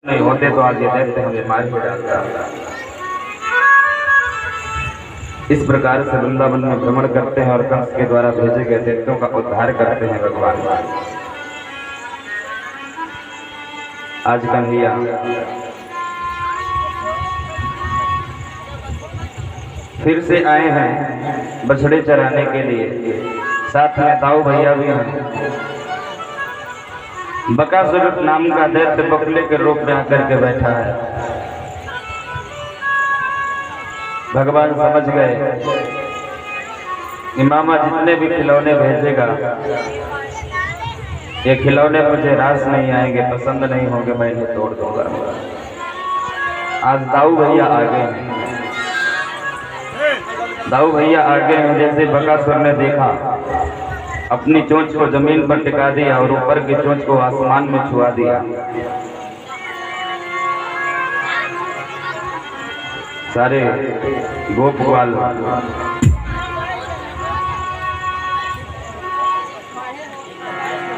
नहीं होते तो आज ये दैत्य हमें मार ही डालता। इस प्रकार से वृंदावन में भ्रमण करते हैं और कंस के द्वारा भेजे गए दैत्यों का उद्धार करते हैं भगवान। आज कन्हैया फिर से आए हैं बछड़े चराने के लिए, साथ में दाऊ भैया भी हैं। बकासुर नाम का दैत्य बकुले के रूप में आकर के बैठा है। भगवान समझ गए कि मामा जितने भी खिलौने भेजेगा ये खिलौने मुझे रास नहीं आएंगे, पसंद नहीं होंगे, मैं इन्हें तोड़ दूंगा। आज दाऊ भैया आगे हैं, दाऊ भैया आगे हैं। जैसे बकासुर ने देखा, अपनी चोंच को जमीन पर टिका दिया और ऊपर की चोंच को आसमान में छुआ दिया। सारे गोप ग्वाल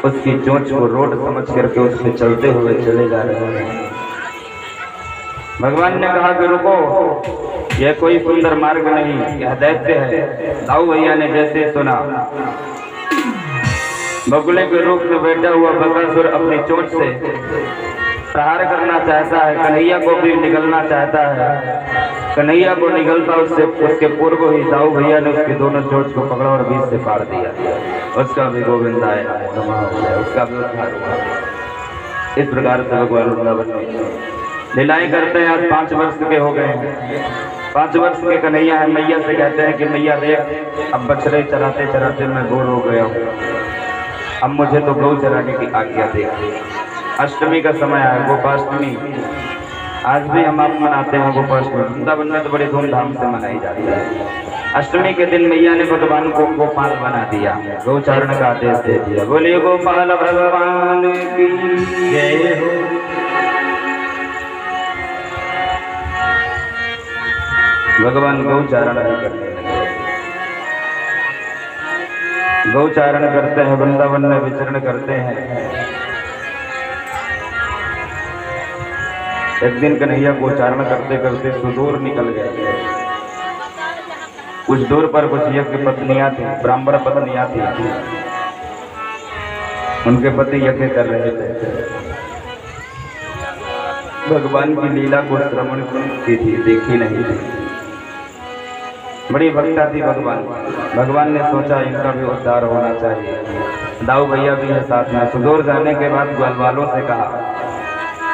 उसकी चोंच को रोड समझ करके उससे चलते हुए चले जा रहे हैं। भगवान ने कहा कि रुको, यह कोई सुंदर मार्ग नहीं, यह दैत्य है। दाऊ भैया ने जैसे सुना, बगुले के रूप में बैठा हुआ बकासुर अपनी चोंच से प्रहार करना चाहता है, कन्हैया को भी निगलना चाहता है। कन्हैया को निगलता उसके पूर्व ही दाऊ भैया ने उसकी दोनों चोंच को पकड़ा और बीच से फाड़ दिया। उसका भी गोविंद आया, उसका भी उद्धार हुआ। इस प्रकार से भगवान वृंदावन में लीलाएं करते हैं। आज 5 वर्ष के हो गए हैं। 5 वर्ष के कन्हैया है। मैया से कहते हैं कि मैया देख, अब बछड़े चराते चराते मैं बोर हो गया हूँ, अब मुझे तो गौ चराने की आज्ञा दे। अष्टमी का समय है, गोपाष्टमी। आज भी हम आप मनाते हैं गोपाष्टमी। वृंदावन में तो बड़े धूमधाम से मनाई जाती है। अष्टमी के दिन मैया ने भगवान को गोपाल बना दिया, गौचारण का आदेश दे दिया। बोलिए गोपाल भगवान की जय हो। भगवान गौचारण करते हैं, गौचारण करते हैं, वृंदावन में विचरण करते हैं। एक दिन कन्हैया गोचारण करते करते सुदूर निकल गए। कुछ दूर पर कुछ यज्ञ पत्नियां थी, ब्राह्मण पत्नियां थी। उनके पति यज्ञ कर रहे थे। भगवान की लीला को श्रवण की थी, देखी नहीं थी। बड़ी भक्ता थी भगवान। भगवान ने सोचा इनका भी उद्धार होना चाहिए। दाऊ भैया भी है साथ में। सुदूर जाने के बाद ग्वाल वालों से कहा,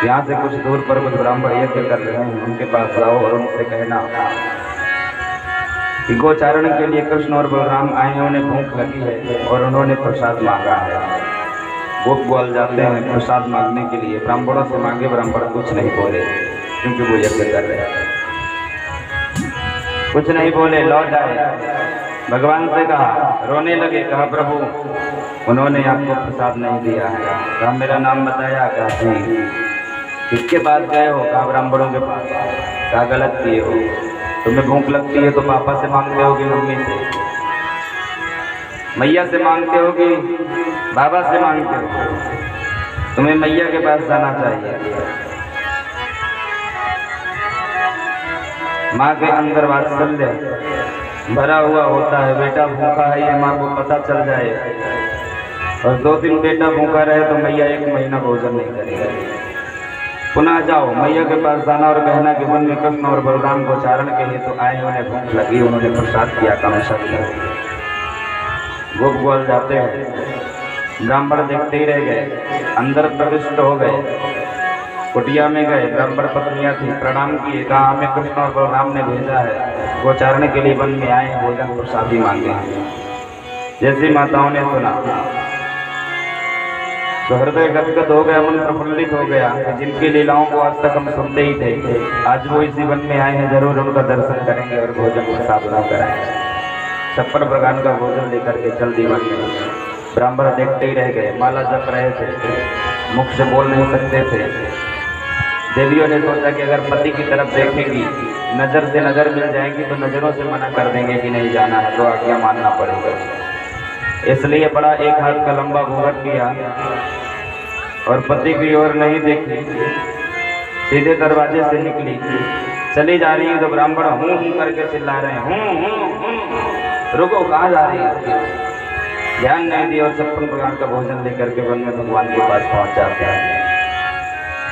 यहाँ से कुछ दूर पर कुछ ब्राह्मण यज्ञ कर रहे हैं, उनके पास जाओ और उनसे कहना कि गोचारण के लिए कृष्ण और बलराम आए हैं, उन्हें भूख लगी है और उन्होंने प्रसाद मांगा है। गोप ग्वाल जाते हैं प्रसाद मांगने के लिए, ब्राह्मणों से मांगे, ब्राह्मण कुछ नहीं बोले क्योंकि वो यज्ञ कर रहे हैं। कुछ नहीं बोले, लौट आए। भगवान से कहा, रोने लगे। कहा प्रभु उन्होंने आपको प्रसाद नहीं दिया है। कहा मेरा नाम बताया। कहा जी। किसके पास गए हो? कहा ब्राह्मणों के पास। कहा गलत किए हो, तुम्हें भूख लगती है तो पापा से मांगते होगी, मम्मी से, मैया से मांगते होगी, बाबा से मांगते हो। तुम्हें मैया के पास जाना चाहिए। माँ के अंदर वात्सल्य भरा हुआ होता है। बेटा भूखा है ये माँ को पता चल जाए और 2 दिन बेटा भूखा रहे तो मैया 1 महीना भोजन नहीं करेगी। पुनः जाओ मैया के पास जाना और कहना कि मन में कृष्ण और बलराम गोचारण के लिए तो आए, उन्हें भूख लगी, उन्होंने प्रसाद किया, काम शक्ति। गोप ग्वाल जाते हैं। ब्राह्मण देखते ही रह गए, अंदर प्रविष्ट हो गए, कुटिया में गए। ब्राह्मण पत्नियां थी, प्रणाम किए। कहा हमें कृष्ण और बलराम ने भेजा है, गोचारण के लिए वन में आए हैं, भोजन प्रसादी मांगे हैं। जैसी माताओं ने सुना तो हृदय गदगद हो गया, मन प्रफुल्लित हो गया। जिनकी लीलाओं को आज तक हम सुनते ही थे, आज वो इसी वन में आए हैं, जरूर उनका दर्शन करेंगे और भोजन प्रसाद कराएंगे। 56 प्रकार का भोजन लेकर के चल दी वन में। ब्राह्मण देखते ही रह गए, माला जप रहे थे, मुख से बोल नहीं सकते थे। देवियों ने सोचा कि अगर पति की तरफ देखेगी, नजर से नजर मिल जाएगी तो नजरों से मना कर देंगे कि नहीं जाना है, तो आज्ञा मानना पड़ेगा। इसलिए बड़ा 1 हाथ का लंबा घूंघट किया और पति की ओर नहीं देखी। सीधे दरवाजे से निकली, चली जा रही है तो ब्राह्मण हूँ करके चिल्ला रहे हैं, हूँ। रुको, कहाँ जा रही है? ध्यान नहीं दिया और 56 प्रकार का भोजन लेकर के वन में भगवान के पास पहुंच जाते हैं।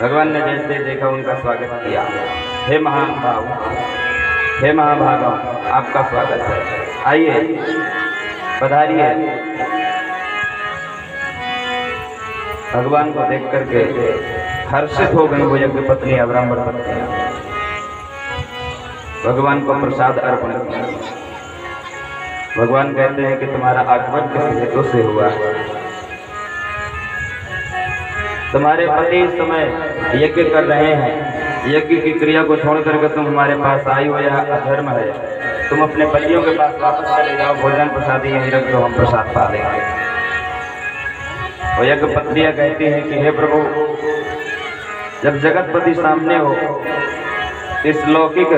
भगवान ने जैसे देखा उनका स्वागत किया। हे महाभाव, हे महाभागव, आपका स्वागत है, आइए पधारिए। भगवान को देख करके हर्षित हो गई वो यज्ञ पत्नियां, ब्राह्मण पत्नियां। भगवान को प्रसाद अर्पण किया। भगवान कहते हैं कि तुम्हारा आगमन किस हेतु से हुआ? तुम्हारे पति इस समय यज्ञ कर रहे हैं, यज्ञ की क्रिया को छोड़ करके तुम हमारे पास आई हो, यह अधर्म है। तुम अपने पतियों के पास वापस चले जाओ, भोजन प्रसादी यहीं रख दो, हम प्रसाद पा लेंगे। और यज्ञ पत्नियां कहती हैं कि हे प्रभु, जब जगतपति सामने हो, इस लौकिक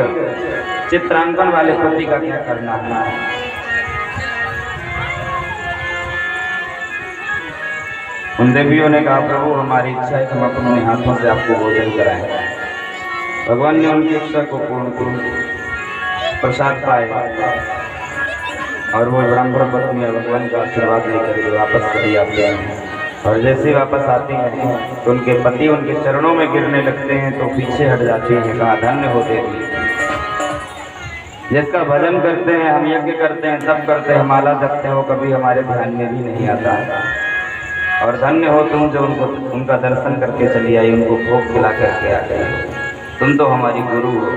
चित्रांकन वाले पति का क्या करना है? उन देवियों ने कहा, प्रभु हमारी इच्छा है कि हम अपने हाथों से आपको भोजन कराएं। भगवान ने उनकी इच्छा को पूर्ण किया, प्रसाद पाए और वो ब्राह्मण पत्नियां भगवान का आशीर्वाद लेकर के वापस चली आती हैं। और जैसे वापस आती हैं तो उनके पति उनके चरणों में गिरने लगते हैं तो पीछे हट जाती हैं। कहा, धन्य हो देवी, जिसका भजन करते हैं, हम यज्ञ करते हैं, सब करते हैं, माला जपते हैं, वो कभी हमारे ध्यान में भी नहीं आता है। और धन्य हो तुम जो उनका दर्शन करके चली आई, उनको भोग खिला करके आ गई। तुम तो हमारी गुरु हो।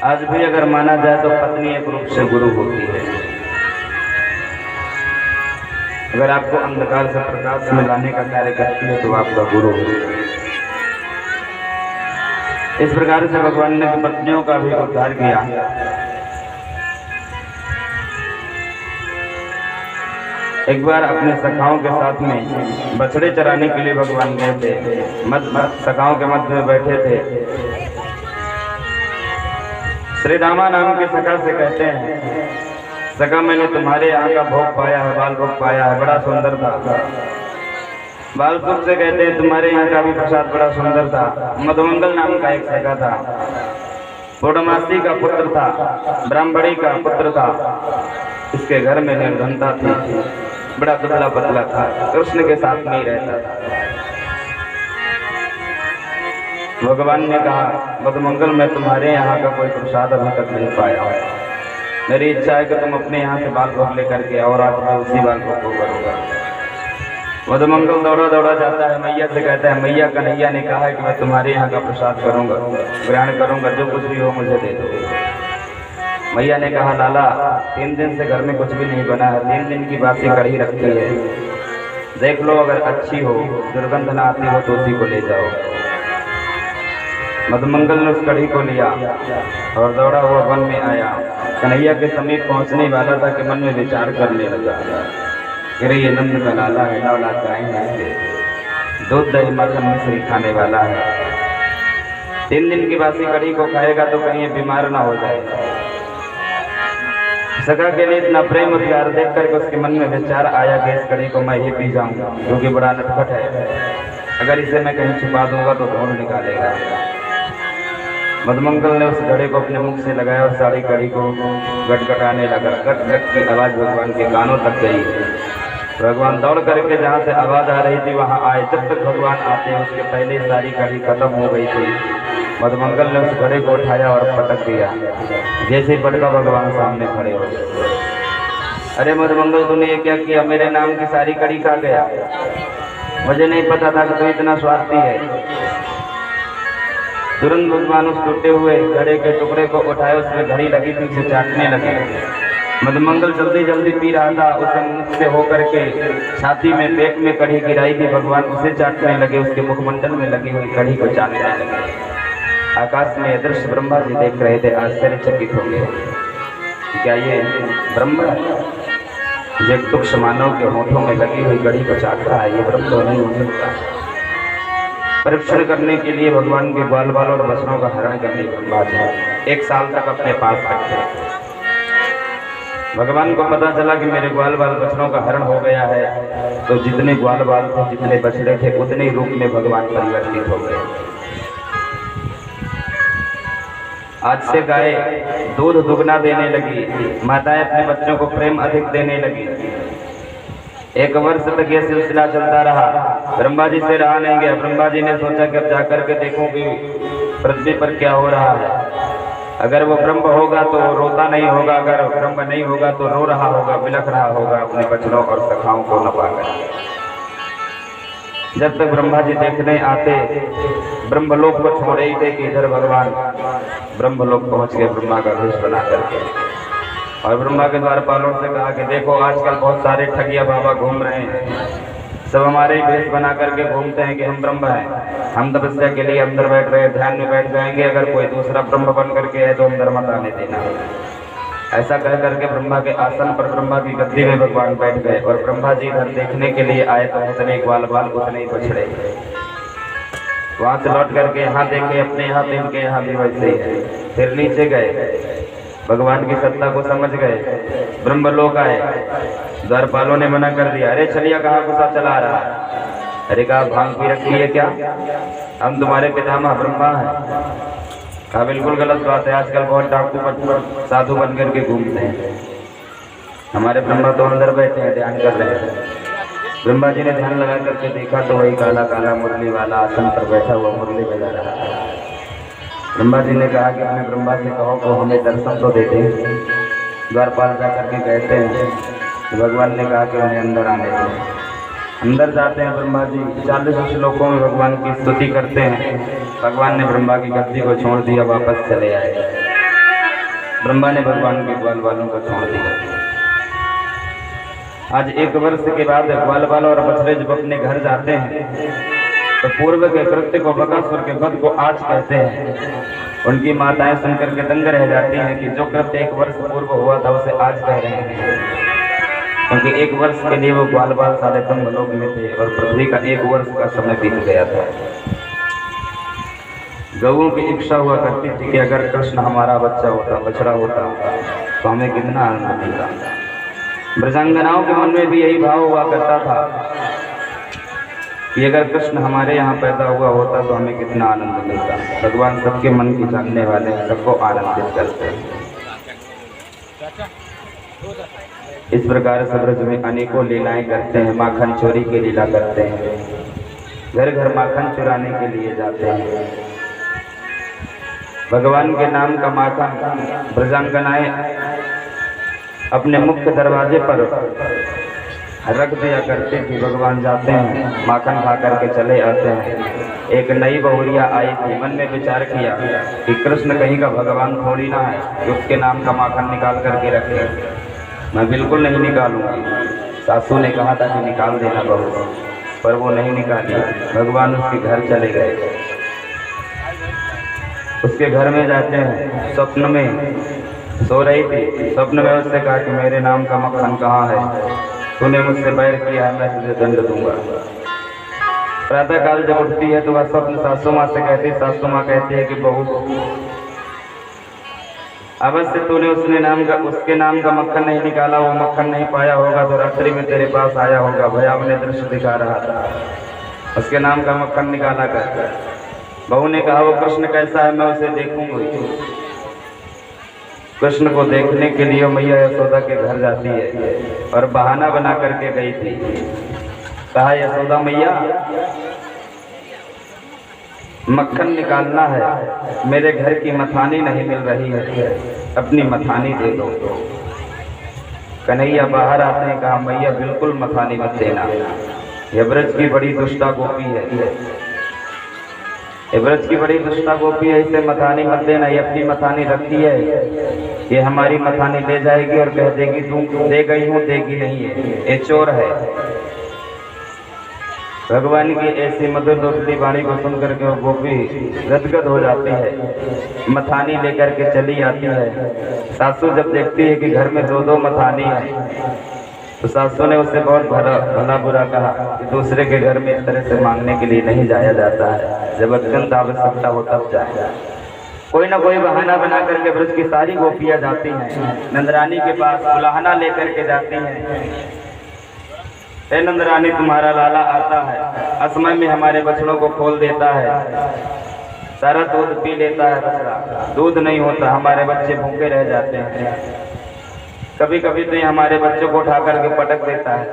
आज भी अगर माना जाए तो पत्नी एक रूप से गुरु होती है। अगर आपको अंधकार से प्रकाश में लाने का कार्य करती है तो आपका गुरु हो। इस प्रकार से भगवान ने पत्नियों का भी उद्धार किया। एक बार अपने सखाओं के साथ में बछड़े चराने के लिए भगवान गए थे। सखाओं के मध्य में बैठे थे। श्री रामा नाम के सखा से कहते हैं, सखा मैंने तुम्हारे यहाँ का भोग पाया है, बाल भोग पाया है, बड़ा सुंदर था। बाल सुख से कहते हैं तुम्हारे यहाँ का भी प्रसाद बड़ा सुंदर था। मधुमंगल नाम का एक सखा था, पूर्णमासी का पुत्र था, ब्राह्मणी का पुत्र था। इसके घर में निर्धनता थी, बड़ा दुबला पतला था, कृष्ण के साथ नहीं रहता था। भगवान ने कहा, मधुमंगल मैं तुम्हारे यहाँ का कोई प्रसाद अभी तक नहीं पाया। मेरी इच्छा है कि तुम अपने यहाँ से बाल भोग लेकर के और आज मैं उसी बाल भोग को करूँगा। मधुमंगल दौड़ा दौड़ा जाता है, मैया से कहता है, मैया कन्हैया ने कहा है कि मैं तुम्हारे यहाँ का प्रसाद करूँगा, ग्रहण करूँगा, जो कुछ भी हो मुझे दे दो। मैया ने कहा, लाला 3 दिन से घर में कुछ भी नहीं बना है, 3 दिन की बासी कढ़ी रखी है, देख लो, अगर अच्छी हो, दुर्गंध ना आती हो तो उसी को ले जाओ। मधुमंगल ने उस कढ़ी को लिया और दौड़ा हुआ वन में आया। कन्हैया के समीप पहुंचने वाला था कि मन में विचार करने लगा, अरे ये नंद का लाला है, लाला गाय है, दूध दही मक्खन मिश्री खाने वाला है, 3 दिन की बासी कढ़ी को खाएगा तो कहीं बीमार ना हो जाए। सखा के लिए इतना प्रेम और प्यार देख करके उसके मन में विचार आया कि इस कढ़ी को मैं ही पी जाऊंगा, क्योंकि बड़ा नटखट है, अगर इसे मैं कहीं छुपा दूंगा तो ढूंढ निकालेगा। मधुमंगल ने उस घड़े को अपने मुख से लगाया और सारी कढ़ी को गटगटाने लगा। गट गट की आवाज़ भगवान के कानों तक गई। भगवान दौड़ करके जहाँ से आवाज़ आ रही थी वहाँ आए। जब तक भगवान आते उसके पहले सारी कढ़ी खत्म हो गई थी। मधुमंगल ने उस घड़े को उठाया और पटक दिया। जैसे ही पटका भगवान सामने खड़े हो गए। अरे मधुमंगल तूने ये क्या किया, मेरे नाम की सारी कढ़ी खा गया, मुझे नहीं पता था कि तू इतना स्वार्थी है। तुरंत भगवान उस टूटे हुए घड़े के टुकड़े को उठाए, उसमें घड़ी लगी थी, उसे चाटने लगे। मधुमंगल जल्दी जल्दी पी रहा था, उसे मुख से होकर के छाती में पेट में कढ़ी गिराई थी। भगवान उसे चाटने लगे, उसके मुखमंडल में लगी हुई कढ़ी को चाटने लगे। आकाश में दृश्य ब्रह्मा जी देख रहे थे, आश्चर्यचकित हो गए, क्या ये ब्रह्म जो तुक्ष मानव के होठों में लगी हुई कढ़ी को चाट रहा है, ये ब्रह्म तो नहीं हो सकता। परीक्षण करने के लिए भगवान के बाल बाल और वस्त्रों का हरण करने की बात है। 1 साल तक अपने पास रखे। भगवान को पता चला कि मेरे ग्वाल बाल बछड़ों का हरण हो गया है, तो जितने ग्वाल बाल थे, जितने बछड़े थे, उतने ही रूप में भगवान परिवर्तित हो गए। आज से गाय दूध दुगना देने लगी, माताएं अपने बच्चों को प्रेम अधिक देने लगी। 1 वर्ष तक यह सिलसिला चलता रहा। ब्रह्मा जी से रहा नहीं गया। ब्रह्मा जी ने सोचा कि अब जाकर के देखूं कि पृथ्वी पर क्या हो रहा है। अगर वो ब्रह्म होगा तो रोता नहीं होगा, अगर ब्रह्म नहीं होगा तो रो रहा होगा, बिलख रहा होगा अपने बच्चों और सखाओं को न पाकर। जब तक ब्रह्मा जी देखने आते, ब्रह्मलोक को छोड़े ही थे कि इधर भगवान ब्रह्मलोक पहुंच गए ब्रह्मा का भेष बना करके। और ब्रह्मा के द्वारपालों से कहा कि देखो आजकल बहुत सारे ठगिया बाबा घूम रहे हैं, सब हमारे ही भेष बना करके घूमते हैं कि हम ब्रह्म हैं, हम तपस्या के लिए अंदर बैठ रहे, ध्यान में बैठ जाएंगे, अगर कोई दूसरा ब्रह्म बन करके है तो अंदर मत आने देना। ऐसा कह करके ब्रह्मा के आसन पर, ब्रह्मा की गद्दी में भगवान बैठ गए। और ब्रह्मा जी इधर देखने के लिए आए तो उतने ग्वाल बाल उतने ही बछड़े। वहां से लौट करके यहाँ देखे, अपने यहाँ तो इनके यहाँ भी वैसे ही है। फिर नीचे गए, भगवान की सत्ता को समझ गए, ब्रह्मलोक आए। द्वारपालों ने मना कर दिया, अरे चलिए कहाँ गुस्सा चला रहा है। अरे कहा भांग पी रखी है क्या, हम तुम्हारे पितामह ब्रह्मा हैं। कहा बिल्कुल गलत बात है, आजकल बहुत डाकू साधु बन करके घूमते हैं, हमारे ब्रह्मा तो अंदर बैठे हैं, ध्यान कर रहे हैं। ब्रह्मा जी ने ध्यान लगा करके देखा तो वही काला काला मुरली वाला आसन पर बैठा हुआ मुरली बजा रहा है। ब्रह्मा जी ने कहा कि अपने ब्रह्मा से कहो को हमें दर्शन तो देते। द्वारपाल जा करके कहते हैं तो भगवान ने कहा कि उन्हें अंदर आने दें। अंदर जाते हैं ब्रह्मा जी, 40 श्लोकों में भगवान की स्तुति करते हैं। भगवान ने ब्रह्मा की गद्दी को छोड़ दिया, वापस चले आए। ब्रह्मा ने भगवान के ग्वाल बालों को छोड़ दिया। आज 1 वर्ष के बाद ग्वाल बाल और बछड़े जब अपने घर जाते हैं तो पूर्व के कृत्य को, बकासुर के वध को आज कहते हैं। उनकी माताएं सुनकर के दंग रह जाती हैं कि जो कृत्य 1 वर्ष पूर्व हुआ था उसे आज कह रहे हैं, क्योंकि 1 वर्ष के लिए वो ग्वाल बाल सारे ब्रह्मलोक में थे और पृथ्वी का 1 वर्ष का समय बीत गया था। गौओं की इच्छा हुआ करती थी कि अगर कृष्ण हमारा बच्चा होता, बछड़ा होता तो हमें कितना आनंद मिलता। ब्रजांगनाओं के मन में भी यही भाव हुआ करता था कि अगर कृष्ण हमारे यहाँ पैदा हुआ होता तो हमें कितना आनंद मिलता। भगवान सबके मन की जानने वाले, सबको आनंदित करते हैं। इस प्रकार से ब्रज में अनेकों लीलाएं करते हैं। माखन चोरी की लीला करते हैं, घर घर माखन चुराने के लिए जाते हैं। भगवान के नाम का माखन ब्रजांगनाएं अपने मुख्य दरवाजे पर रख दिया करते थे। भगवान जाते हैं, माखन खा करके चले आते हैं। एक नई बहुरिया आई थी, मन में विचार किया कि कृष्ण कहीं का भगवान थोड़ी ना है कि उसके नाम का माखन निकाल करके रखे। मैं बिल्कुल नहीं निकालूंगी। सासू ने कहा था कि निकाल देना बहू, पर वो नहीं निकाली। भगवान उसके घर चले गए। उसके घर में जाते हैं, स्वप्न में सो रही थी। स्वप्न में उससे कहा कि मेरे नाम का मक्खन कहाँ है, तूने मुझसे बैर किया है, मैं तुझे दंड दूंगा। प्रातः काल जब उठती है तो वह स्वप्न सासू माँ से कहती, सासू माँ कहती है कि बहू अवश्य तूने उसके नाम का मक्खन नहीं निकाला, वो मक्खन नहीं पाया होगा तो रात्रि में तेरे पास आया होगा, भयावह दृश्य दिखा रहा था, उसके नाम का मक्खन निकाला कर। बहू ने कहा वो कृष्ण कैसा है, मैं उसे देखूंगी। कृष्ण को देखने के लिए मैया यशोदा के घर जाती है और बहाना बना करके गई थी। कहा यशोदा मैया मक्खन निकालना है, मेरे घर की मथानी नहीं मिल रही है, अपनी मथानी दे दो। कन्हैया बाहर आते हैं। कहा मैया बिल्कुल मथानी मत देना, यह ब्रज की बड़ी दुष्टा गोपी है, ये ब्रज की बड़ी दुष्टा गोपी है, इसे मथानी मत देना। ये अपनी मथानी रखी है, ये हमारी मथानी ले जाएगी और कह देगी तू दे गई हूँ, देगी नहीं है, ये चोर है। भगवान की ऐसी मधुर दोस्ती वाणी को सुन करके वो गोपी गदगद हो जाती है, मथानी लेकर के चली आती है। सासू जब देखती है कि घर में 2-2 मथानी है तो सासू ने उससे बहुत भला बुरा कहा कि दूसरे के घर में इस तरह से मांगने के लिए नहीं जाया जाता है, जब अत्यंत आवश्यकता हो तब जाए। कोई ना कोई बहाना बना करके ब्रज की सारी गोपियां जाती हैं नंदरानी के पास, उलाहना लेकर के जाती हैं। हे नंदरानी, तुम्हारा लाला आता है, असमय में हमारे बछड़ों को खोल देता है, सारा दूध पी लेता है बछड़ा, दूध नहीं होता, हमारे बच्चे भूखे रह जाते हैं। कभी कभी तो ये हमारे बच्चों को उठा करके पटक देता है।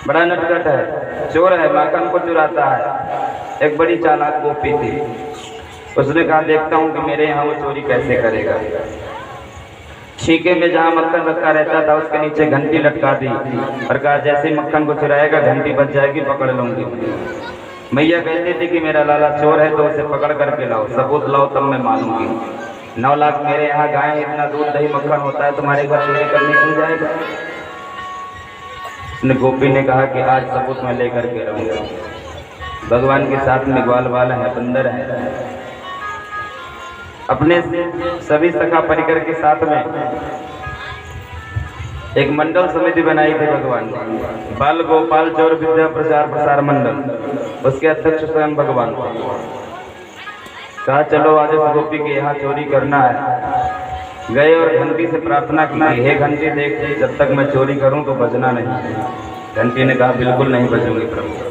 बड़ा नटखट है, चोर है, माखन को चुराता है। एक बड़ी चालाक गोपी थी, उसने कहा देखता हूँ कि मेरे यहाँ वो चोरी कैसे करेगा। छीके में जहाँ मक्खन रखा रहता था उसके नीचे घंटी लटका दी और कहा जैसे ही मक्खन को चुराएगा घंटी बच जाएगी, पकड़ लूंगी। मैया कहती थी कि मेरा लाला चोर है तो उसे पकड़ करके लाओ, सबूत लाओ तब मैं मानूंगी। 9 लाख मेरे यहाँ गाय, इतना दूध दही मक्खन होता है, तुम्हारे घर चोरी करने क्यों जाएगा? उसने गोपी ने कहा कि आज सबूत मैं लेकर के रहूंगा। भगवान के साथ में ग्वाल वाला है, बंदर है, अपने सभी सखा परिकर के साथ में एक मंडल समिति बनाई थी भगवान ने, बाल गोपाल चौर विद्या प्रचार प्रसार मंडल, उसके अध्यक्ष स्वयं भगवान। कहा चलो आज इस गोपी के यहाँ चोरी करना है। गए और घंटी से प्रार्थना की, हे घंटी देख, जब तक मैं चोरी करूं तो बजना नहीं। घंटी ने कहा बिल्कुल नहीं बजूंगी प्रभु।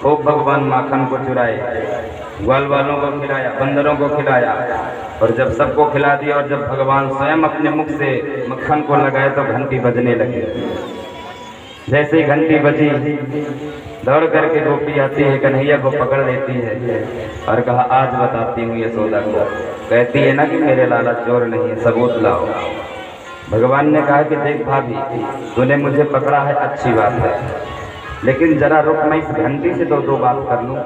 खूब भगवान माखन को चुराए, ग्वाल वालों को खिलाया, बंदरों को खिलाया, और जब सबको खिला दिया और जब भगवान स्वयं अपने मुख से मक्खन को लगाए तो घंटी बजने लगी। जैसे ही घंटी बजी दौड़ करके गोपी आती है, कन्हैया को पकड़ लेती है और कहा आज बताती हूँ यशोदा को। कहती है ना कि मेरे लाला चोर नहीं है, सबूत लाओ। भगवान ने कहा कि देख भाभी, तूने मुझे पकड़ा है, अच्छी बात है, लेकिन जरा रुक, मैं इस घंटी से तो 2 बात कर लूँ।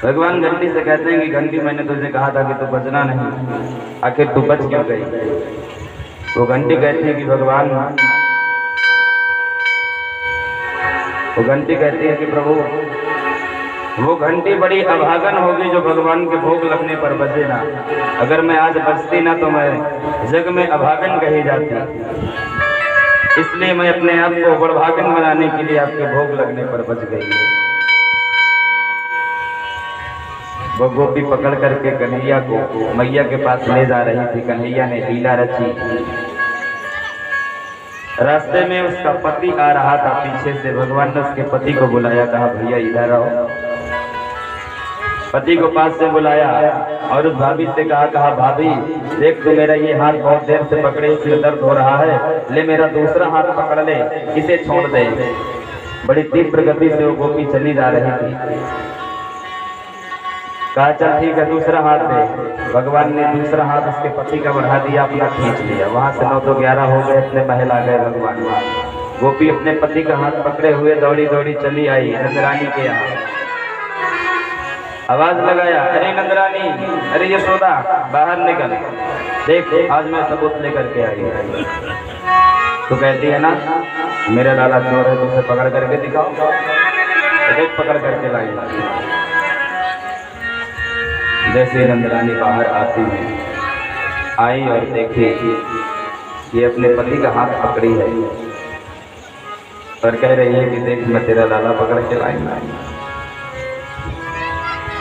भगवान घंटी से कहते हैं कि घंटी, मैंने तुझे कहा था कि तू बजना नहीं, आखिर तू बच क्यों गई? वो घंटी कहती है कि भगवान, वो घंटी कहती है कि प्रभु, वो घंटी बड़ी अभागन होगी जो भगवान के भोग लगने पर बजे ना। अगर मैं आज बजती ना तो मैं जग में अभागन कही जाती, इसलिए मैं अपने आप को बड़भागन बनाने के लिए आपके भोग लगने पर बच गई। वो गोपी पकड़ करके कन्हैया को मैया के पास ले जा रही थी। कन्हैया ने लीला रची। रास्ते में उसका पति आ रहा था पीछे से, भगवान ने उसके पति को बुलाया, कहा भैया इधर आओ। पति को पास से बुलाया और उस भाभी से कहा भाभी देख, तो मेरा ये हाथ बहुत देर से पकड़े, इसमें दर्द हो रहा है, ले मेरा दूसरा हाथ पकड़ ले, इसे छोड़ दे। बड़ी तीव्र गति से वो गोपी चली जा रही थी। कहा चल ठीक है, दूसरा हाथ दे। भगवान ने दूसरा हाथ उसके पति का बढ़ा दिया, अपना खींच लिया। वहां से 9 तो 11 हो गए, अपने महल आ गए भगवान। गोपी अपने पति का हाथ पकड़े हुए दौड़ी दौड़ी चली आई नंदरानी के यहाँ। आवाज लगाया, अरे नंदरानी, अरे यशोदा, बाहर निकल, देख आज मैं सबूत लेकर के आई। तो कहती है ना मेरा लाला चोर है, तुमसे पकड़ करके दिखाओ। देख पकड़ करके लाई। जैसे नंदरानी बाहर आती है, आई और देखी ये अपने पति का हाथ पकड़ी है और कह रही है कि देख मैं तेरा लाला पकड़ के लाई।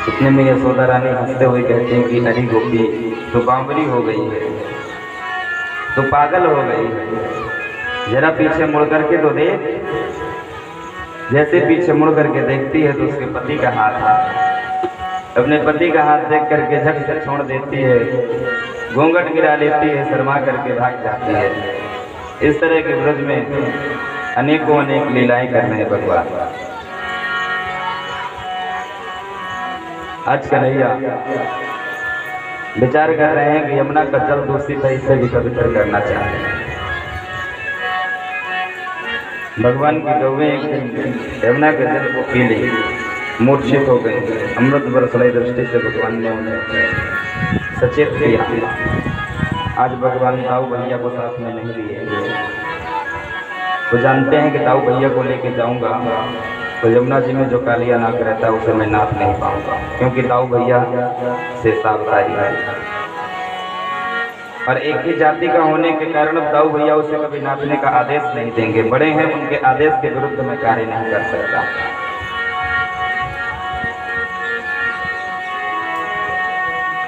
इतने में यशोदा रानी हंसते हुए कहती हैं कि अरे गोपी, तो बावरी हो गई है, तो पागल हो गई है, जरा पीछे मुड़ करके तो देख। जैसे पीछे मुड़ करके देखती है तो उसके पति का हाथ है। अपने पति का हाथ देख करके झट से छोड़ देती है, घूंघट गिरा लेती है, शर्मा करके भाग जाती है। इस तरह के ब्रज में अनेकों अनेक लीलाएं कर रहे हैं भगवान। आज कन्हैया विचार कर रहे हैं कि यमुना का जल दूषित है, इसे भी पवित्र करना चाहते हैं। भगवान की गौएं यमुना के जल को पी ली, मूर्छित हो गई, अमृत बरसलाई दृष्टि से भगवान ने उन्हें सचेत किया। आज भगवान ताऊ भैया को साथ में नहीं लिए। तो जानते हैं कि ताऊ भैया को लेके जाऊंगा तो यमुना जी में जो कालिया नाक रहता है उसे मैं नाप नहीं पाऊंगा, क्योंकि ताऊ भैया से सावधानी है और एक ही जाति का होने के कारण ताऊ भैया उसे कभी नापने का आदेश नहीं देंगे। बड़े हैं, उनके आदेश के विरुद्ध मैं कार्य नहीं कर सकता।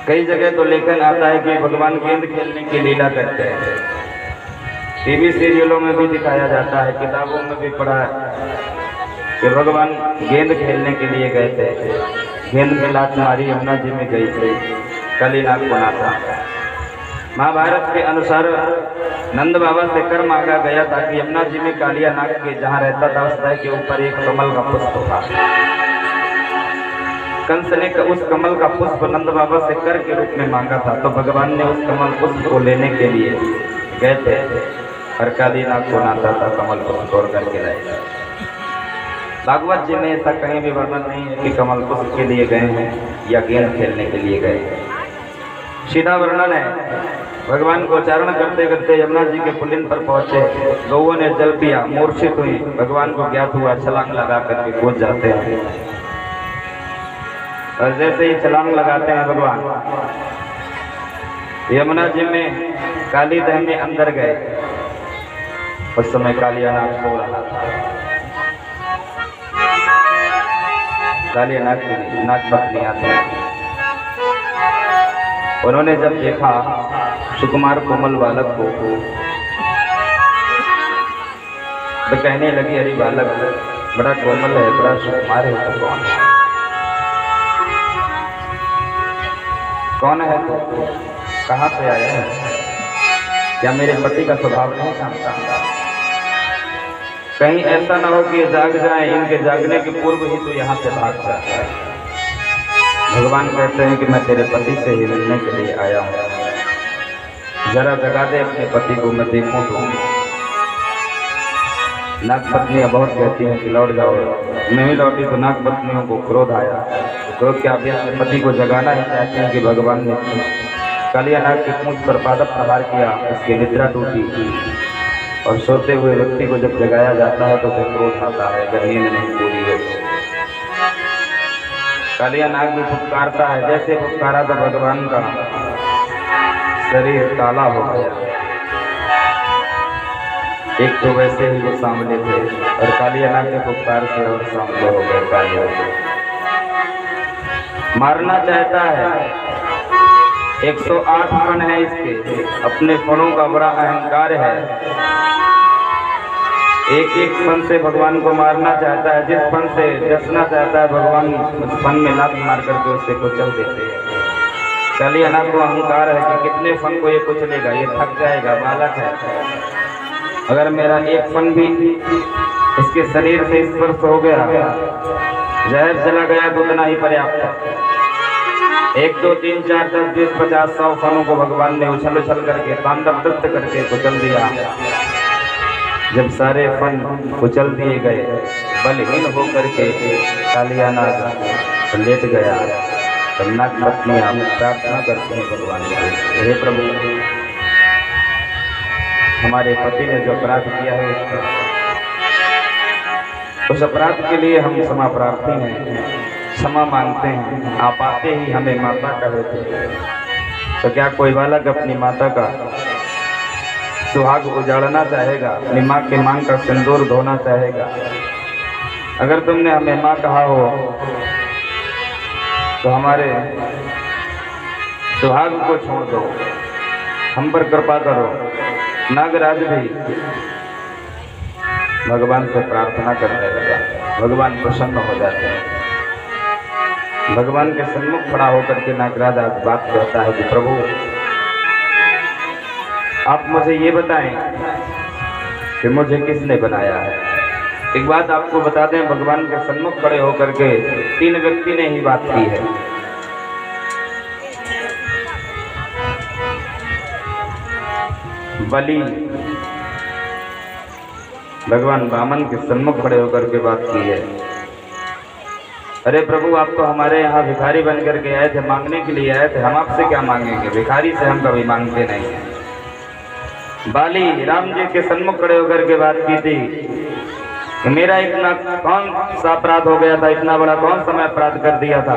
कई जगह तो लेखन आता है कि भगवान गेंद खेलने की लीला करते हैं। टीवी सीरियलों में भी दिखाया जाता है, किताबों में भी पढ़ा है कि भगवान गेंद खेलने के लिए गए थे। गेंद में लात मारी, यमुना जी में गई थी, कालीनाग बना था। महाभारत के अनुसार नंद बाबा से कर मांगा गया था कि यमुना जी में कालिया नाग के जहाँ रहता था उस तरह के ऊपर एक कमल का पुष्प था। कंस ने उस कमल का पुष्प नंद बाबा से कर के रूप में मांगा था, तो भगवान ने उस कमल पुष्प को लेने के लिए गए थे और कालीनाग को नाता था कमल पुष्प तोड़ करके लाए। भागवत जी में ऐसा कहीं भी वर्णन नहीं है कि कमल पुष्प के लिए गए हैं या गेंद खेलने के लिए गए हैं। सीधा वर्णन है, भगवान को उच्चारण करते करते यमुना जी के पुलिन पर पहुंचे, गौओं ने जल पिया, मूर्छित हुई, भगवान को ज्ञात हुआ, छलांग लगा करके कूद जाते हैं। और जैसे ही छलांग लगाते हैं भगवान, यमुना जी में काली दह में अंदर गए। उस समय कालिया नाग सो रहा था। कालिया नाग की नाग पत्नियां थी। उन्होंने जब देखा सुकुमार कोमल बालक को तो कहने लगी, अरे बालक बड़ा कोमल है, बड़ा सुकुमार है, तो कौन है तो कहाँ से आया है? क्या मेरे पति का स्वभाव नहीं जानता? कहीं ऐसा ना हो कि ये जाग जाए, इनके जागने के पूर्व ही तो यहाँ से भाग जाए। भगवान कहते हैं कि मैं तेरे पति से ही मिलने के लिए आया हूँ, जरा जगा दे अपने पति को, मैं देखूं तो। नाग पत्नियां बहुत कहती हैं कि लौट जाओ, नहीं लौटी तो नाग पत्नियों को क्रोध आया। क्रोध के अभ्यास में पति को जगाना ही चाहते हैं कि भगवान ने कालिया नाग की पूंछ पर पादप प्रहार किया, उसकी निद्रा टूटी। और सोते हुए व्यक्ति को जब जगाया जाता है तो उसे क्रोध आता है, अगर नींद नहीं पूरी है। कालिया नाग भी फुफकारता है, जैसे फुफकारा तो भगवान का शरीर काला हो गया। एक तो वैसे ही वो सामने थे और कालिया नाग के फुफकार से और सामने हो गए, काले हो गए। मारना चाहता है, 108 फन है इसके, अपने फनों का बड़ा अहंकार है। एक एक फन से भगवान को मारना चाहता है, जिस फन से डसना चाहता है भगवान उस फन में लात मार करके उससे कुचल देते हैं। कालिया नाग को अहंकार है कि कितने फन को ये कुचलेगा, ये थक जाएगा, बालक है। अगर मेरा एक फन भी इसके शरीर से स्पर्श हो गया, जहर चला गया तो उतना ही पर्याप्त है। 1 2 3 4 10 20 50 100 फनों को भगवान ने उछल उछल करके तांडव नृत्य करके कुचल दिया। जब सारे फन कुचल दिए गए, बलहीन होकर के कालिया नाग लेट गया, तब नाग पत्नियां प्रार्थना करते हैं भगवान से, हे प्रभु, हमारे पति ने जो अपराध किया है उस अपराध के लिए हम क्षमा प्रार्थी हैं, क्षमा मांगते हैं। आप आते ही हमें माता कहे थे, तो क्या कोई बालक अपनी माता का सुहाग उजाड़ना चाहेगा, अपनी माँ के मांग का सिंदूर धोना चाहेगा? अगर तुमने हमें माँ कहा हो तो हमारे सुहाग को छोड़ दो, हम पर कृपा करो। नागराज भी भगवान से प्रार्थना करने लगा, भगवान प्रसन्न हो जाते हैं। भगवान के सन्मुख खड़ा होकर के नागराज आज बात करता है कि प्रभु आप मुझे ये बताएं कि मुझे किसने बनाया है। एक बात आपको बता दें, भगवान के सन्मुख खड़े होकर के 3 व्यक्ति ने ही बात की है। बलि भगवान वामन के सन्मुख खड़े होकर के बात की है, अरे प्रभु आप तो हमारे यहाँ भिखारी बन करके आए थे, मांगने के लिए आए थे, हम आपसे क्या मांगेंगे, भिखारी से हम कभी मांगते नहीं हैं। बाली राम जी के सन्मुख खड़े होकर के बात की थी कि मेरा इतना कौन सा अपराध हो गया था, इतना बड़ा कौन सा मैं अपराध कर दिया था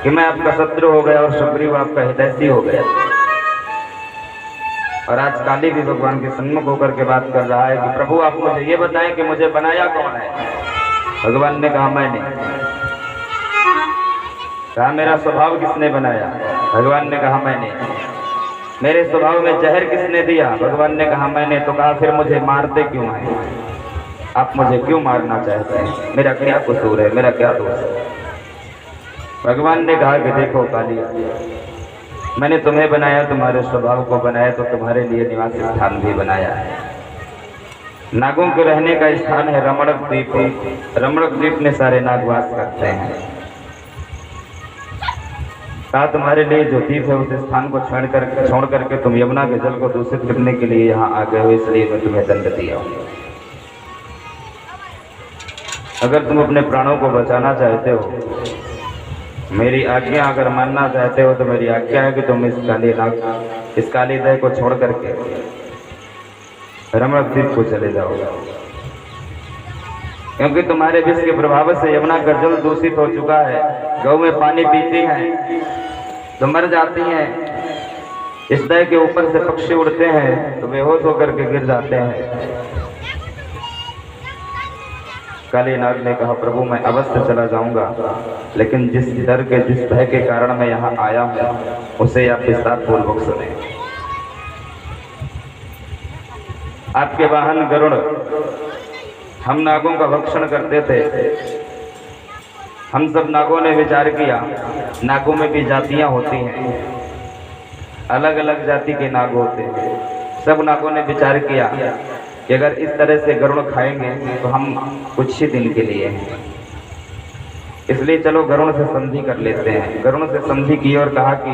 कि मैं आपका शत्रु हो गया और सुग्रीव आपका हितैषी हो गया। और आज काली भी भगवान के सन्मुख होकर के बात कर रहा है कि प्रभु आप मुझे ये बताएं कि मुझे बनाया कौन है। भगवान ने कहा मैंने। कहा मेरा स्वभाव किसने बनाया? भगवान ने कहा मैंने। मेरे स्वभाव में जहर किसने दिया? भगवान ने कहा मैंने। तो कहा फिर मुझे मारते क्यों हैं? आप मुझे क्यों मारना चाहते हैं? मेरा क्या कसूर है? मेरा क्या दोष है? भगवान ने कहा कि देखो काली, मैंने तुम्हें बनाया, तुम्हारे स्वभाव को बनाया, तो तुम्हारे लिए निवास स्थान भी बनाया है। नागों के रहने का स्थान है रमणक द्वीप। रमणक द्वीप में सारे नाग वास करते हैं। कहा तुम्हारे लिए जो द्वीप है उस स्थान को छोड़ करके तुम यमुना के जल को दूषित करने के लिए यहाँ आ गए हो, इसलिए मैं तुम्हें दंड दिया हूँ। अगर तुम अपने प्राणों को बचाना चाहते हो, मेरी आज्ञा अगर मानना चाहते हो, तो मेरी आज्ञा है कि तुम इस काली दह को छोड़ करके रमणक द्वीप को चले जाओ, क्योंकि तुम्हारे विष के प्रभाव से यमुना का जल दूषित हो चुका है। गौ में पानी पीती हैं तो मर जाती हैं, इस दह के ऊपर से पक्षी उड़ते हैं तो बेहोश होकर के गिर जाते हैं। काली नाग ने कहा प्रभु मैं अवश्य चला जाऊंगा, लेकिन जिस डर के, जिस भय के कारण मैं यहाँ आया हूँ उसे आप विस्तार पूर्वक सुने। आपके वाहन गरुड़ हम नागों का भक्षण करते थे। हम सब नागों ने विचार किया, नागों में भी जातियां होती हैं, अलग अलग जाति के नाग होते हैं। सब नागों ने विचार किया कि अगर इस तरह से गरुड़ खाएंगे तो हम कुछ ही दिन के लिए हैं, इसलिए चलो गरुड़ से संधि कर लेते हैं। गरुड़ से संधि की और कहा कि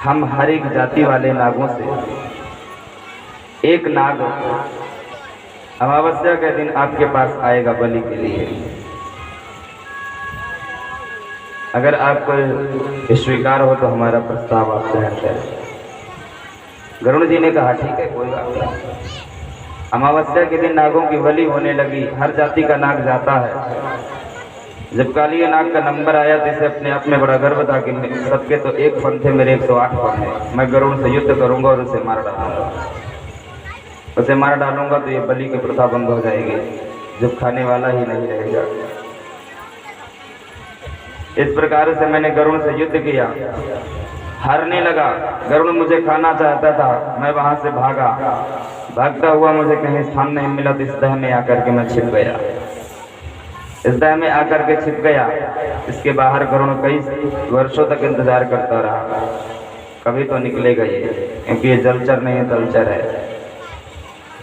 हम हर एक जाति वाले नागों से एक नाग अमावस्या के दिन आपके पास आएगा बलि के लिए। अगर आपको स्वीकार हो तो हमारा प्रस्ताव आप ग्रहण करें। गरुड़ जी ने कहा ठीक है, कोई बात नहीं। अमावस्या के दिन नागों की बलि होने लगी। हर जाति का नाग जाता है। जब काली नाग का नंबर आया तो इसे अपने आप में बड़ा गर्व था कि सबके तो एक फन थे, मेरे 108 फन है। मैं गरुड़ से युद्ध करूंगा और उसे मार डालूंगा। उसे मार डालूंगा तो ये बलि की प्रथा बंद हो जाएगी, जब खाने वाला ही नहीं रहेगा। इस प्रकार से मैंने गरुड़ से युद्ध किया, हारने लगा। गरुड़ मुझे खाना चाहता था, मैं वहां से भागा। भागता हुआ मुझे कहीं स्थान नहीं मिला तो इस दह में आकर के मैं छिप गया। इस दह में आकर के छिप गया। इसके बाहर गरुड़ कई वर्षों तक इंतजार करता रहा, कभी तो निकलेगा ये, क्योंकि ये जलचर नहीं है तलचर है।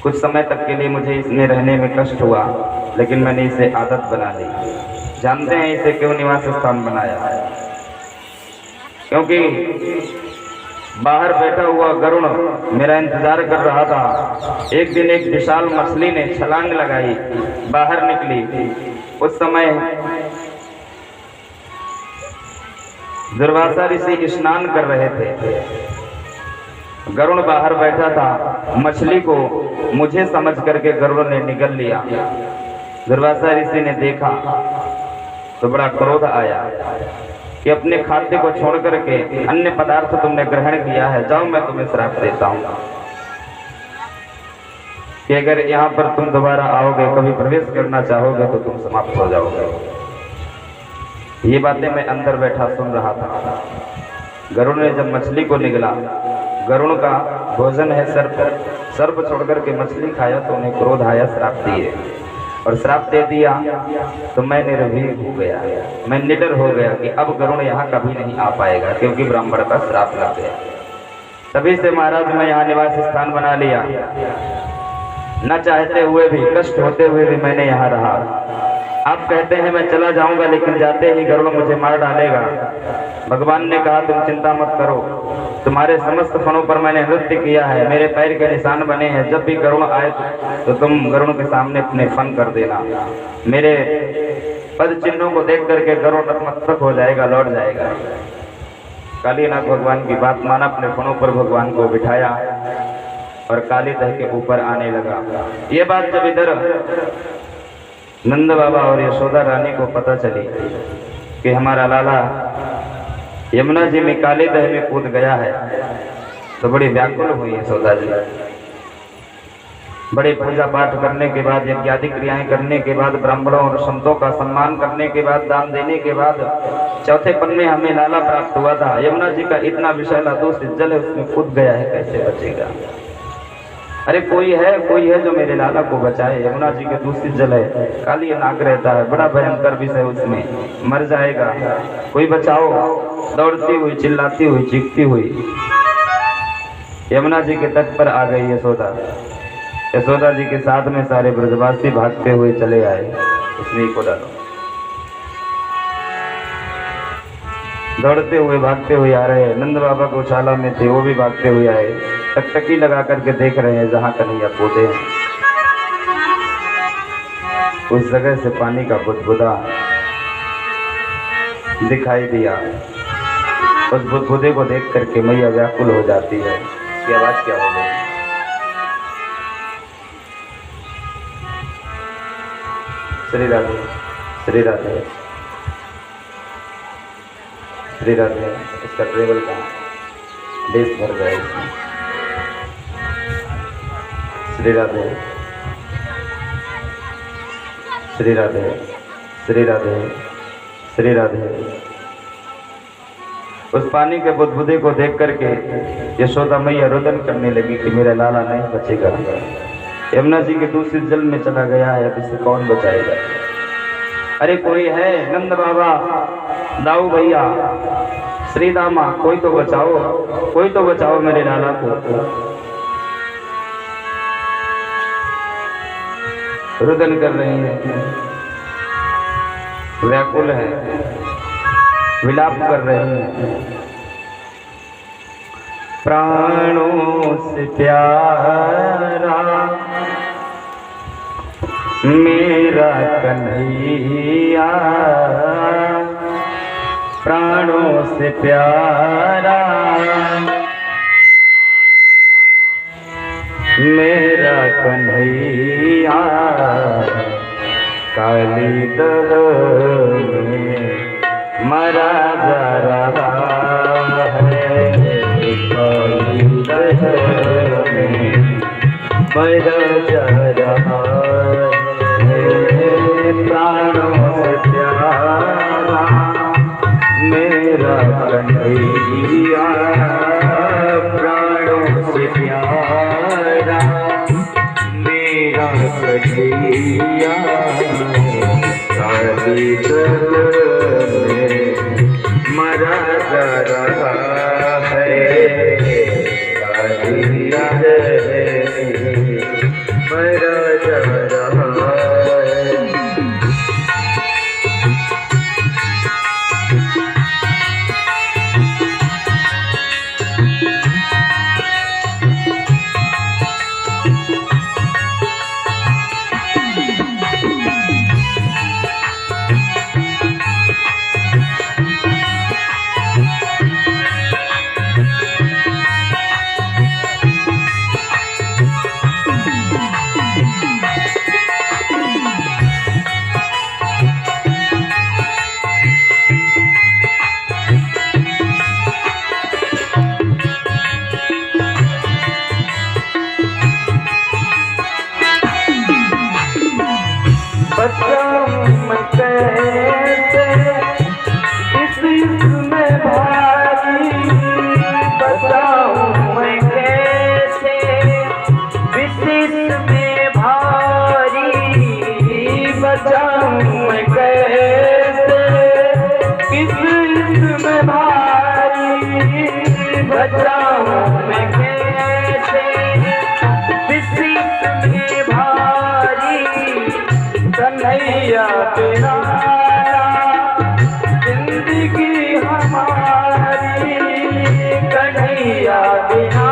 कुछ समय तक के लिए मुझे इसमें रहने में कष्ट हुआ, लेकिन मैंने इसे आदत बना ली। जानते हैं इसे क्यों निवास स्थान बनाया है? क्योंकि बाहर बैठा हुआ गरुड़ मेरा इंतजार कर रहा था। एक दिन एक विशाल मछली ने छलांग लगाई, बाहर निकली। उस समय दुर्वासा ऋषि स्नान कर रहे थे। गरुड़ बाहर बैठा था, मछली को मुझे समझ करके गरुड़ ने निगल लिया। दुर्वासा ऋषि ने देखा तो बड़ा क्रोध आया कि अपने खाद्य को छोड़ करके अन्य पदार्थ तुमने ग्रहण किया है, जाओ मैं तुम्हें श्राप देता हूँ कि अगर यहाँ पर तुम दोबारा आओगे, कभी प्रवेश करना चाहोगे तो तुम समाप्त हो जाओगे। ये बातें मैं अंदर बैठा सुन रहा था। गरुड़ ने जब मछली को निगला, गरुड़ का भोजन है सर्प, सर्प छोड़ करके मछली खाया तो उन्हें क्रोध आया, श्राप दिए। और श्राप दे दिया तो मैं निर्भीक हो गया, मैं निडर हो गया कि अब गरुड़ यहाँ कभी नहीं आ पाएगा, क्योंकि ब्राह्मण का श्राप लग गया। तभी से महाराज मैं यहाँ निवास स्थान बना लिया। न चाहते हुए भी, कष्ट होते हुए भी मैंने यहाँ रहा। आप कहते हैं मैं चला जाऊंगा, लेकिन जाते ही गरुड़ मुझे मार डालेगा। भगवान ने कहा तुम चिंता मत करो, तुम्हारे समस्त फनों पर मैंने नृत्य किया है, मेरे पैर के निशान बने हैं। जब भी गरुड़ आए तो तुम गरुड़ के सामने अपने फन कर देना। मेरे पद चिन्हों को देख करके गरुड़ नतमस्तक हो जाएगा, लौट जाएगा। कालीनाथ भगवान की बात माना, अपने फनों पर भगवान को बिठाया और काली दह के ऊपर आने लगा। ये बात जब इधर नंद बाबा और यशोदा रानी को पता चली कि हमारा लाला यमुना जी में काली दह में कूद गया है, तो बड़ी व्याकुल हुई यशोदा जी। बड़े पूजा पाठ करने के बाद, यज्ञादि क्रियाएं करने के बाद, ब्राह्मणों और संतों का सम्मान करने के बाद, दान देने के बाद चौथे पन में हमें लाला प्राप्त हुआ था। यमुना जी का इतना विषैला दूषित जल है, उसमें कूद गया है, कैसे बचेगा? अरे कोई है जो मेरे लाला को बचाए। यमुना जी के दूषित जल है, काली नाग रहता है, बड़ा भयंकर विषय, उसमें मर जाएगा, कोई बचाओ। दौड़ती हुई, चिल्लाती हुई, चीखती हुई यमुना जी के तट पर आ गई यशोदा। यशोदा जी के साथ में सारे ब्रजवासी भागते हुए चले आए। इसमें को डालो, दौड़ते हुए भागते हुए आ रहे हैं। नंद बाबा गौशाला में थे, वो भी भागते हुए आए, टकटकी लगा करके देख रहे हैं जहां कन्हैया कूदे हैं। उस जगह से पानी का बुदबुदा दिखाई दिया। उस बुदबुदे को देख करके मैया व्याकुल हो जाती है। इसकी आवाज क्या हो गई? श्री राधे, श्री राधे, श्री राधे। इसका ट्रेवल का देश भर गया इसमें। श्री राधे, श्री राधे, श्री राधे, श्री राधे। उस पानी के बुदबुदे को देख करके यशोदा मैया रुदन करने लगी कि मेरा लाला नहीं बचेगा। यमुना जी के दूषित जल में चला गया है, अब इसे कौन बचाएगा? अरे कोई है, नंद बाबा, दाऊ भैया, श्री दामा, कोई तो बचाओ, कोई तो बचाओ मेरे लाला को। रुदन कर रही है, व्याकुल है, विलाप कर रहे हैं। प्राणों से प्यारा मेरा कन्हैया, प्राणों से प्यारा मेरा कन्हैया, काली दह में मरा जा रहा है, काली दह में मरा जा रहा है। प्राणों से प्यारा मेरा कन्हैया, प्राणों से प्यारा मेरा कन्हैया, काली दह में मरा जा रहा है, काली दह में मरा जा रहा है। कन्हैया तेरा जिंदगी हमारी, कन्हैया तेरा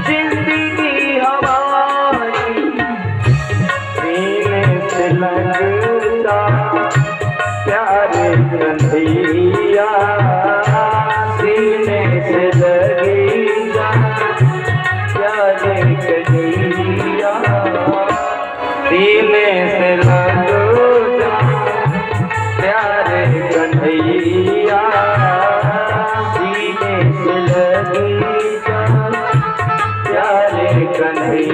जिंदगी हमारी, सीने से लगता प्यारे कन्हैया, सीने से लगेगा प्यारे कन्हैया, सीने से लगता प्यारे कन्हैया, सीने से लगेगा प्यारे कन्हैया।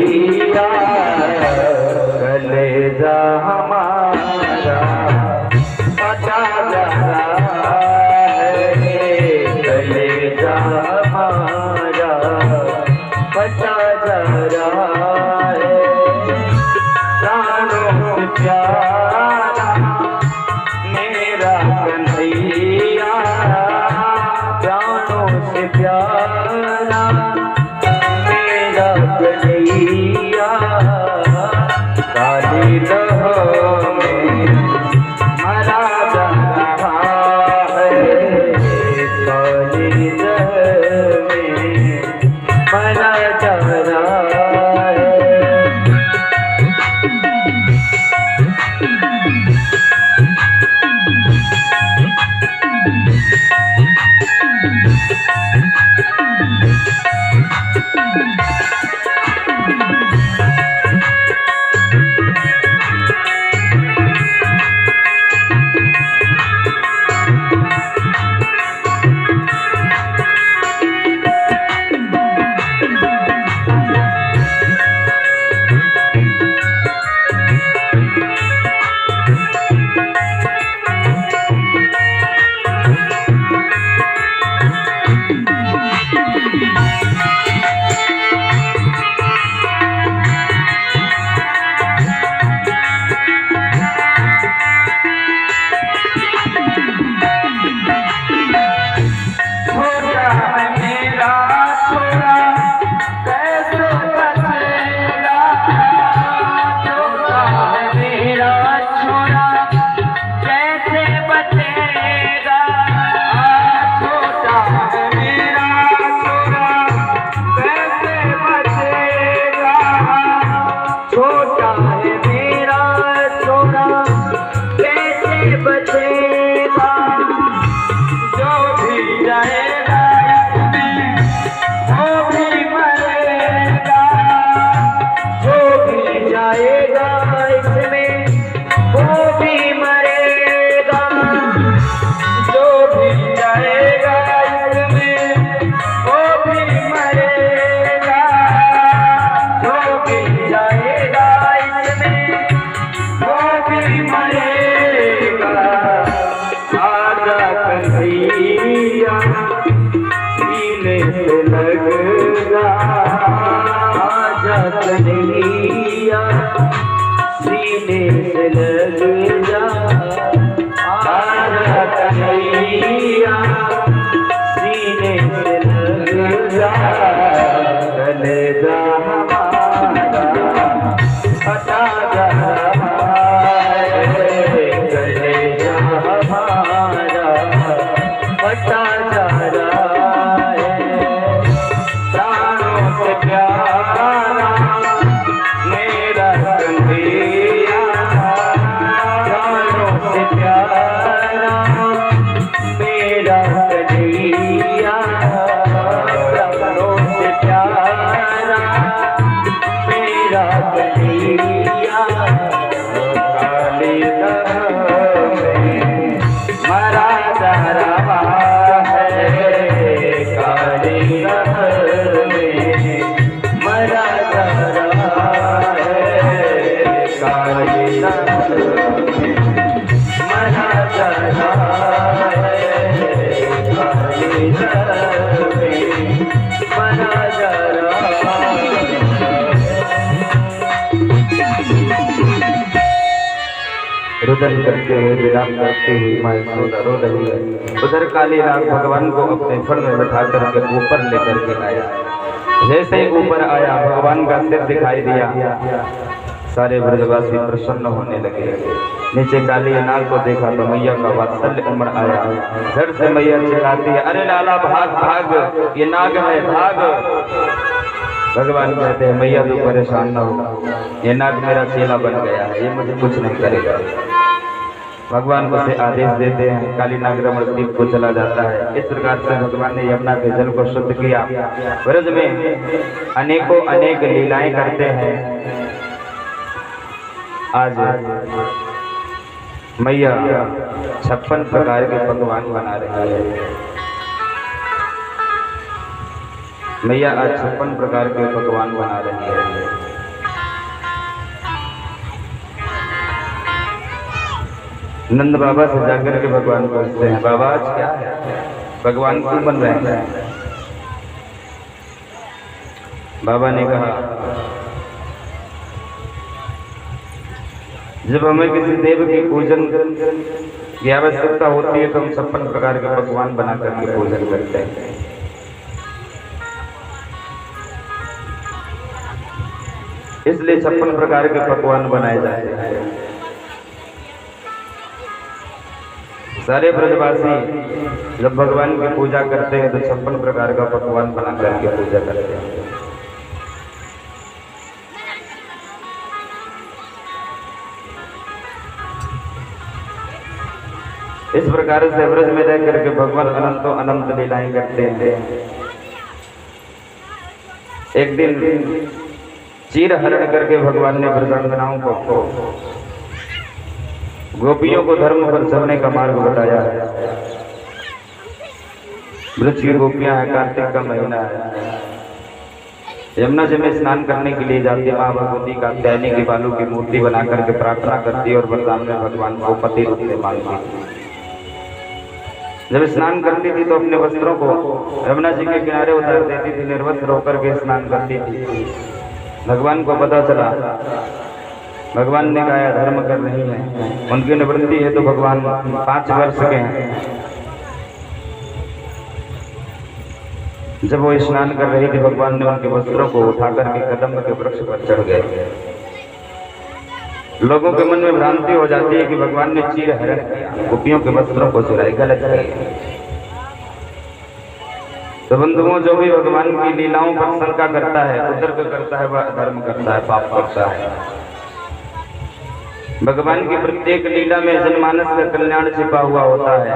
हमारा फटा जा रहा है, कलेजा हमारा फटा जा रहा है। प्राणों से प्यारा मेरा कन्हैया, प्राणों से प्यारा मेरा कन्हैया, काली लहरों में मरा जा रहा है, काली लहरों में मरा जा रहा है। सीने से लग जा आजा कन्हैया, सीने से लग जा, कलेजा हमारा फटा जा रहा है, कलेजा हमारा फटा जा रहा है। प्राणों से प्यारा मेरा कन्हैया, प्राणों से प्यारा मेरा कन्हैया, प्राणों से प्यारा मेरा कन्हैया, काली लहरों में मरा जा रहा है, काली लहरों में मरा जा रहा है, काली लहरों में मरा जा रहा है, काली लहरों में मरा जा रहा है। रुदन करते हुए विराम करते हुए माँ यशोदा रो रही है। उधर कालीनाग भगवान को अपने फण में बैठा करके ऊपर लेकर के आया। जैसे ही ऊपर आया भगवान का सिर दिखाई दिया, सारे ब्रजवासी प्रसन्न होने लगे। नीचे कालीनाग को देखा तो मैया का वात्सल्य उमड़ आया। घर से मैया चिल्लाती है, अरे लाला भाग भाग, ये नाग है भाग। भगवान कहते हैं मैया तो परेशान न हो, ये नाग मेरा चेला बन गया है, ये मुझे कुछ नहीं करेगा। भगवान को से आदेश देते हैं, कालीनाग रमणद्वीप को चला जाता है। इस प्रकार से भगवान ने यमुना के जल को शुद्ध किया। ब्रज में अनेकों अनेक लीलाएं करते हैं। आज मैया 56 प्रकार के पकवान बना रही है। मैया आज 56 प्रकार के पकवान बना रही है। नंद बाबा से जाकर के भगवान पूछते हैं, बाबा आज क्या है, भगवान क्यों बन रहे हैं? बाबा ने कहा, जब हमें किसी देव की पूजन की आवश्यकता होती है तो हम 56 प्रकार के पकवान बना करके पूजन करते हैं। इसलिए 56 प्रकार के पकवान बनाए जाते हैं। सारे ब्रजवासी जब भगवान की पूजा करते हैं तो 56 प्रकार का पकवान बना करके पूजा करते हैं। इस प्रकार से ब्रज में रह करके भगवान अनंतों अनंत लीलाएं करते हैं। एक दिन चीर हरण करके भगवान ने ब्रजांगनाओं को, गोपियों को धर्म पर चलने का मार्ग बताया है। ब्रज की गोपियां हैं, कार्तिक का महीना है, यमुना जी में स्नान करने के लिए जाती माँ भगवती कात्यायनी की बालू की मूर्ति बना करके प्रार्थना करती और वरदान में भगवान को पति रूप में मांगती। जब स्नान करती थी तो अपने वस्त्रों को यमुना जी के किनारे उतार देती थी, निर्वस्त्र होकर के स्नान करती थी। भगवान को पता चला, भगवान ने कहा धर्म कर रही है, उनकी निवृत्ति है तो भगवान 5 वर्ष के हैं। जब वो स्नान कर रही थी भगवान ने उनके वस्त्रों को उठाकर के कदम के वृक्ष पर चढ़ गए। लोगों के मन में भ्रांति हो जाती है कि भगवान ने चीर हरण किया, गोपियों के वस्त्रों को चुराई, गलत है। तो बंधुओं, जो भी भगवान की लीलाओं पर शंका करता है, उद्रक करता है, वह अधर्म करता है, पाप करता है। भगवान की प्रत्येक लीला में जनमानस का कल्याण छिपा हुआ होता है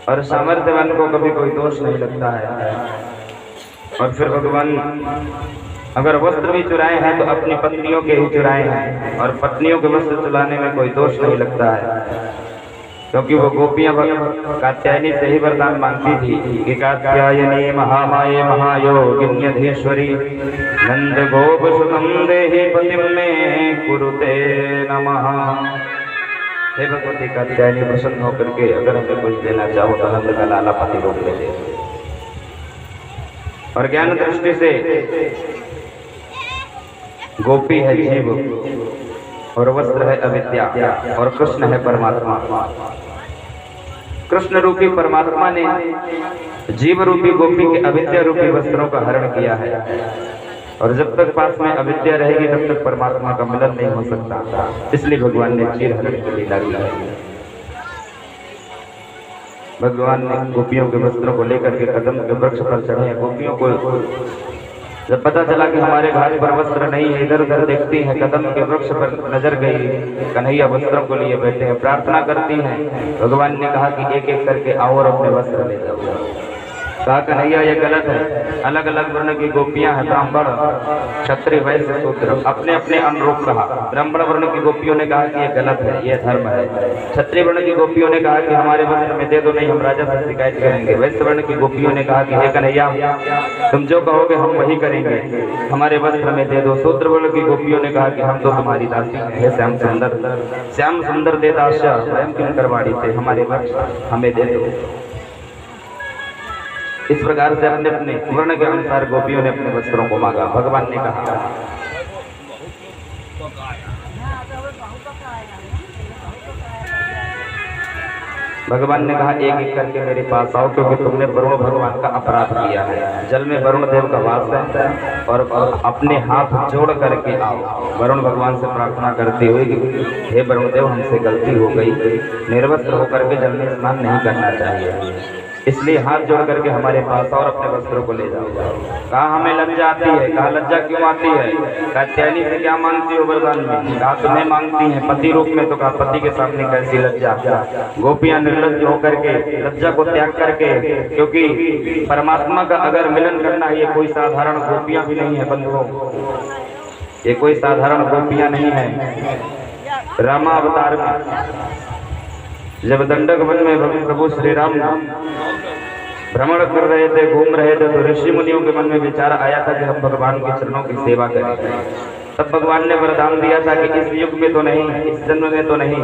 और सामर्थ्यवान को कभी कोई दोष नहीं लगता है। और फिर भगवान अगर वस्त्र भी चुराए हैं तो अपनी पत्नियों के ही चुराए हैं, और पत्नियों के वस्त्र चुराने में कोई दोष नहीं लगता है, क्योंकि वो गोपियां कात्यायनी से ही वरदान मांगती थी कि कात्यायनी महामाये महायोगिन्यधीश्वरी नंद गोप सुतम देहि पतिम में कुरुते नमः। हे भगवती कात्यायनी, प्रसन्न होकर के अगर हमें कुछ देना चाहो तो नंद का लाला पति रूप में दे। और ज्ञान दृष्टि से गोपी है जीव और वस्त्र है अविद्या और कृष्ण है परमात्मा। कृष्ण रूपी परमात्मा ने जीव रूपी गोपी के अविद्या रूपी वस्त्रों का हरण किया है, और जब तक पास में अविद्या रहेगी तब तक परमात्मा का मिलन नहीं हो सकता। इसलिए भगवान ने चीर हरण की लीला की है। भगवान ने गोपियों के वस्त्रों को लेकर के कदम के वृक्ष पर चढ़े। गोपियों को जब पता चला कि हमारे घाट पर वस्त्र नहीं है, इधर उधर देखती हैं, कदम के वृक्ष पर नजर गई, कन्हैया वस्त्रों को लिए बैठे हैं, प्रार्थना करती हैं। भगवान ने कहा कि एक एक करके आओ और अपने वस्त्र ले जाओ। कहा कन्हैया ये गलत है, अलग अलग वर्ण की गोपियां हैं, ब्राह्मण क्षत्रिय वैश्य शूद्र, अपने अपने अनुरूप कहा। ब्राह्मण वर्ण की गोपियों ने कहा कि ये गलत है, ये धर्म है। क्षत्रिय वर्ण की गोपियों ने कहा कि हमारे वस्त्र में दे दो, नहीं हम राजा से शिकायत करेंगे। वैश्य वर्ण की गोपियों ने कहा कि हे कन्हैया तुम जो कहोगे हम वही करेंगे, हमारे वस्त्र में दे दो। शूद्र वर्ण की गोपियों ने कहा कि हम तो तुम्हारी दासी हैं, श्याम सुंदर, श्याम सुंदर दे दास्या स्वयं किंकरवाणी थे, हमारे वस्त्र हमें दे दो। इस प्रकार से अपने अपने वर्ण के अनुसार गोपियों ने अपने वस्त्रों को मांगा। भगवान ने कहा एक एक करके मेरे पास आओ, क्योंकि तुमने वरुण भगवान का अपराध किया है। जल में वरुण देव का वास है और अपने हाथ जोड़ करके आओ। वरुण भगवान से प्रार्थना करती हुई, हे वरुण देव हमसे गलती हो गई, निर्वस्त्र होकर के जल में स्नान नहीं करना चाहिए, इसलिए हाथ जोड़ करके हमारे पास और अपने वस्त्रों को ले जाओ। कहा हमें लज्जा आती है। कहा लज्जा क्यों आती है? कात्यायनी से क्या मांगती हो वरदान में? कहा तुम्हें मांगती है पति रूप में, तो कहा पति के सामने कैसी लज्जा। गोपियां निर्लज्ज होकर के लज्जा को त्याग करके, क्योंकि परमात्मा का अगर मिलन करना है, ये कोई साधारण गोपियां भी नहीं है बंधुओं, ये कोई साधारण गोपियां नहीं है। रामावतार में जब दंडक वन में प्रभु श्री राम भ्रमण कर रहे थे, घूम रहे थे, तो ऋषि मुनियों के मन में विचार आया था कि हम भगवान के चरणों की सेवा करें। तब भगवान ने वरदान दिया था कि इस युग में तो नहीं, इस जन्म में तो नहीं,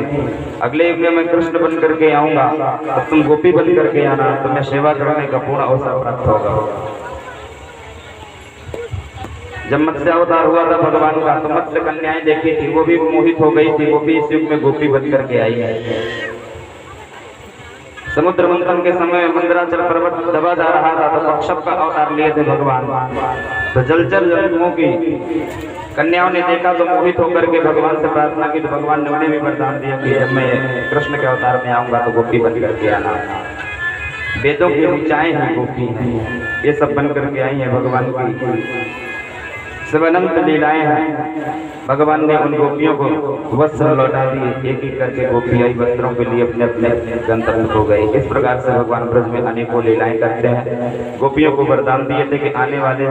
अगले युग में मैं कृष्ण बन करके आऊंगा, तब तुम गोपी बन करके आना, तुम्हें सेवा करने का पूर्ण अवसर प्राप्त होगा। जब मत्स्य अवतार हुआ था भगवान का, तो मत्स्य कन्याएं देखी थी, वो भी मोहित हो गई थी, वो भी इस युग में गोपी बन करके आई है। समुद्र मंथन के समय मंदराचल पर्वत दबा जा रहा था, तो कश्यप का अवतार लिए थे भगवान। तो जलचर जंतुओं की कन्याओं ने देखा तो मोहित होकर के भगवान से प्रार्थना की, तो भगवान ने उन्हें भी वरदान दिया कि जब मैं कृष्ण के अवतार में आऊंगा तो गोपी बन करके आना। वेदों की ऊंचाई है गोपी हैं, ये सब बन करके आई है भगवान की सब अनंत लीलाएं हैं। भगवान ने उन गोपियों को वस्त्र लौटा दिए, एक एक करके गोपी आई वस्त्रों के लिए अपने अपने गंतव्य हो गए। इस प्रकार से भगवान ब्रज में अनेकों लीलाएं करते हैं। गोपियों को वरदान दिए थे कि आने वाले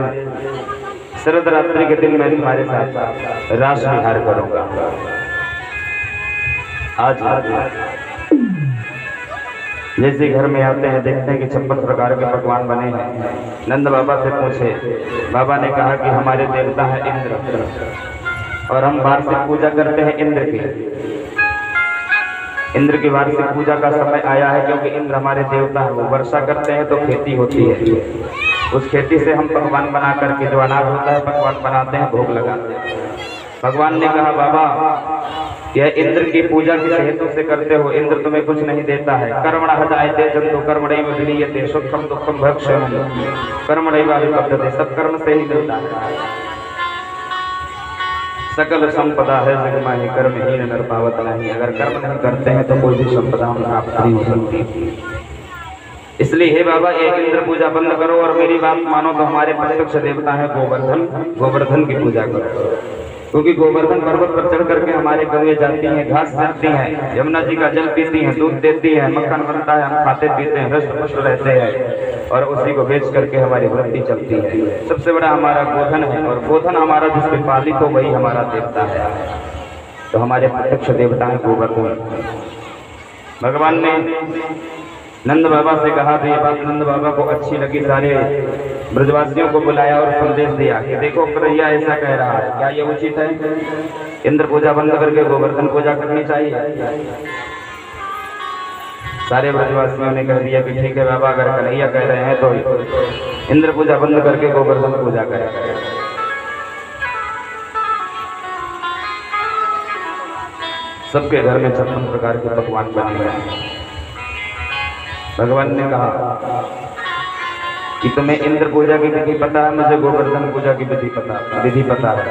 शरद रात्रि के दिन मैं तुम्हारे साथ रास विहार करूंगा। आज जैसे घर में आते हैं देखते हैं कि 56 प्रकार के पकवान बने हैं। नंद बाबा से पूछे, बाबा ने कहा कि हमारे देवता है इंद्र और हम वार्षिक पूजा करते हैं इंद्र की। इंद्र की वार्षिक पूजा का समय आया है, क्योंकि इंद्र हमारे देवता है। वो वर्षा करते हैं तो खेती होती है, उस खेती से हम पकवान बना करके जो अनाज होता है पकवान बनाते हैं, भोग लगाते हैं। भगवान ने कहा, बाबा यह इंद्र की पूजा किस हेतु से करते हो? इंद्र तुम्हें कुछ नहीं देता है। कर्मणः जायते जन्तु कर्मणैव विलीयते, सुखम दुखम भक्षणं कर्मणैवाभिवर्धते, सब कर्म से ही मिलता है। सकल संपदा है जगमाहि कर्महीन नर पावत नहीं। अगर कर्म नहीं करते हैं तो कोई भी संपदा हम प्राप्त नहीं हो सकती। इसलिए हे बाबा ये इंद्र पूजा बंद करो और मेरी बात मानो तो हमारे प्रत्यक्ष देवता है गोवर्धन, गोवर्धन की पूजा करो। क्योंकि गोवर्धन पर्वत पर चढ़ करके हमारे गौएं जाती हैं, घास चरती हैं, यमुना जी का जल पीती हैं, दूध देती है, मक्खन बनता है, हम खाते पीते हैं, हृष्ट पुष्ट रहते हैं और उसी को बेच करके हमारी वृत्ति चलती है। सबसे बड़ा हमारा गोधन है और गोधन हमारा जिसके पालित हो वही हमारा देवता है। तो हमारे प्रत्यक्ष देवता है गोवर्धन। भगवान ने नंद बाबा से कहा, तो ये बात नंद बाबा को अच्छी लगी। सारे ब्रजवासियों को बुलाया और संदेश दिया कि देखो कन्हैया ऐसा कह रहा है, क्या ये उचित है? इंद्र पूजा बंद करके गोवर्धन पूजा करनी चाहिए। सारे ब्रजवासियों ने कह दिया कि ठीक है बाबा, अगर कन्हैया कह रहे हैं तो इंद्र पूजा बंद करके गोवर्धन पूजा करें। सबके घर में 56 प्रकार के पकवान बने हुए हैं। भगवान ने कहा कि तुम्हें इंद्र पूजा की विधि पता है, मुझे गोवर्धन पूजा की विधि पता है।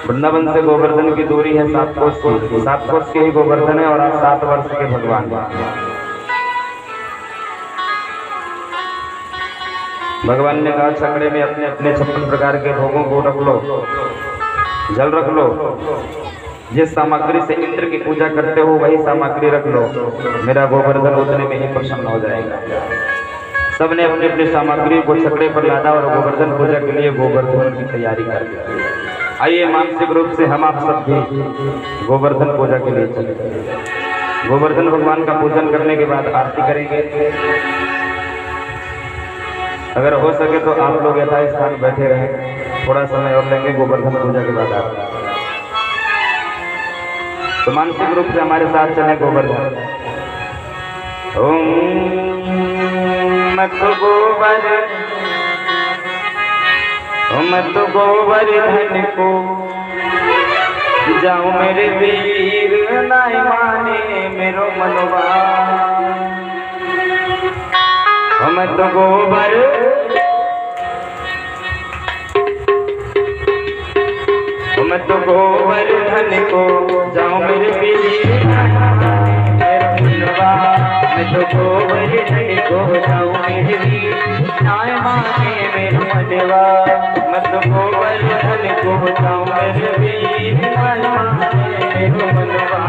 वृंदावन से गोवर्धन की दूरी है 7 कोस की, 7 कोस के ही गोवर्धन है और आप 7 वर्ष के भगवान। भगवान ने कहा छकड़े में अपने अपने 56 प्रकार के भोगों को रख लो, जल रख लो। जिस सामग्री से इंद्र की पूजा करते हो वही सामग्री रख लो, मेरा गोवर्धन उतने में ही प्रसन्न हो जाएगा। सबने अपनी अपनी सामग्री को छकड़े पर लादा और गोवर्धन पूजा के लिए गोवर्धन की तैयारी कर दी। आइए मानसिक रूप से हम आप सब भी गोवर्धन पूजा के लिए चले। गोवर्धन भगवान का पूजन करने के बाद आरती करेंगे। अगर हो सके तो आप लोग यथास्थान बैठे रहें, थोड़ा समय और लेंगे गोवर्धन पूजा के बाद आरती। तो मानसिक रूप से हमारे साथ चले गोवर्धन। ओम मत गोवर्धन को जाओ मेरे वीर, नाय माने मेरो मनवा। मत गोवर्धन को जाओ मेरे वीर, मैं तो गोवर्धन को जाओ मेरे वीर, नाय माने मेरो मनवा। मैं तो गोवर्धन को जाओ मेरे वीर, नाय माने मेरो मनवा।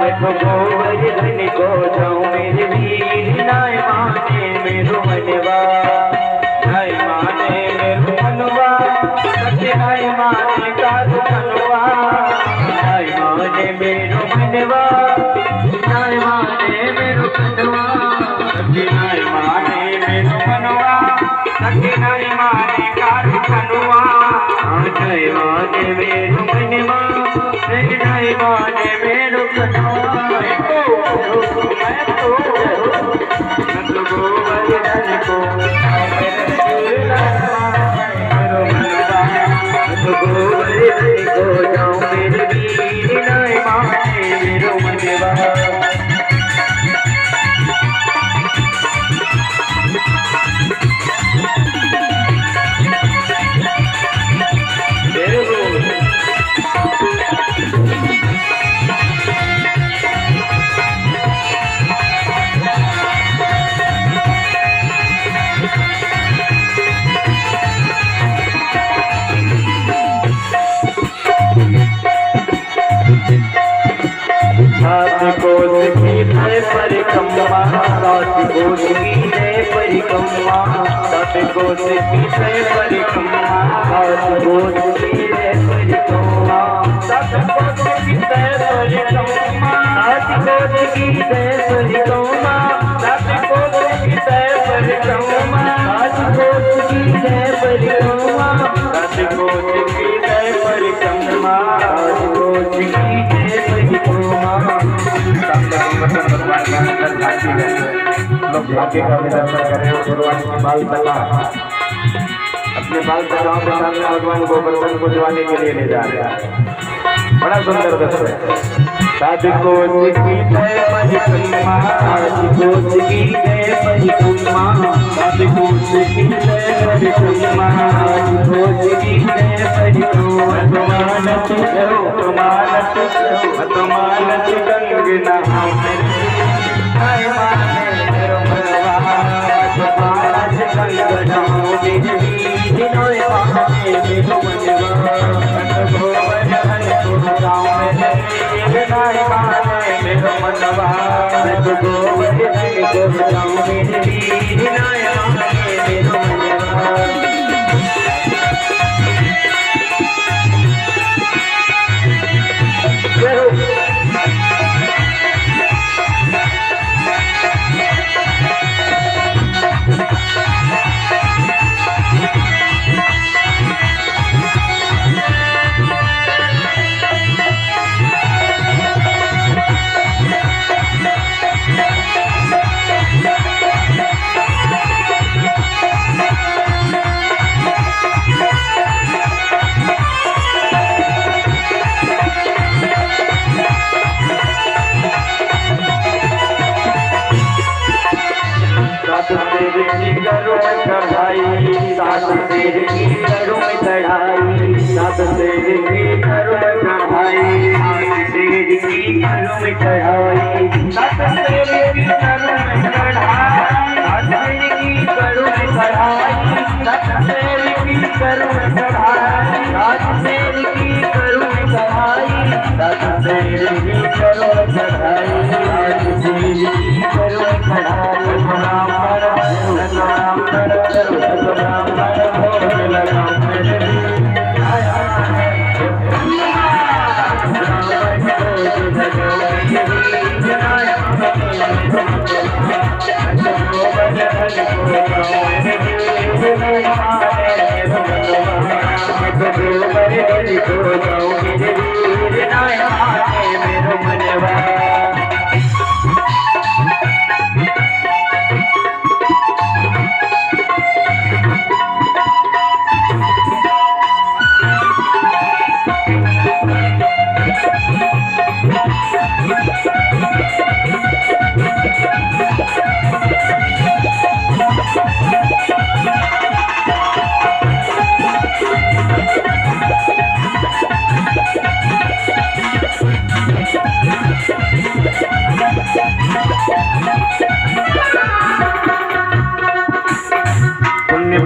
मैं तो गोवर्धन को जाओ मेरे वीर, नाय माने मेरो मनवा। नाय माने मेरो मनवा, सत्य नाय माने कारू मनवा। नाय माने मेरो मनवा, नाय माने मेरो मनवा। नाय माने मेरो मनवा, सत्य नाय माने कारू मनवा। नाय माने मेरो में रुकना मैं तो गोवर्धन को गोवर्धन को जाऊं मेरे वीर नाय माने मेरो मनवा सात कोस की जय परिक्रमा सात कोस की जय परिक्रमा सात कोस की जय परिक्रमा सात कोस की जय परिक्रमा सात कोस की जय परिक्रमा सात कोस की जय परिक्रमा सात कोस की जय परिक्रमा सात कोस की जय परिक्रमा सात कोस की जय परिक्रमा सात कोस की जय परिक्रमा लोग भाग्य का भी दर्शन करें भगवान की बाल तला अपने बाल तलाओं के सामने भगवान गोवर्धन को जवानी के लिए ले जा रहे हैं। बड़ा सुंदर दर्शन है। सात कोस की जय परिक्रमा सात कोस की जय परिक्रमा सात कोस की जय परिक्रमा सात कोस की जय परिक्रमा तुमानत गंगना हाय माने मेरो मनवा तुमानत गंगना दिनोय माने मेरो मनवा गोवर्धन को जाऊं मेरे नाय माने मेरो मनवा गोवर्धन को जाऊं मेरे नाय माने मेरो मनवा सात शेर की करूं मैं चढ़ाई सात शेर की करूं मैं चढ़ाई सात शेर की करूं मैं चढ़ाई सात शेर की करूं मैं चढ़ाई सात शेर की करूं मैं चढ़ाई सात शेर की करूं मैं चढ़ाई सात शेर की करूं मैं चढ़ाई सात शेर की करूं मैं चढ़ाई सात शेर की करूं मैं चढ़ाई राम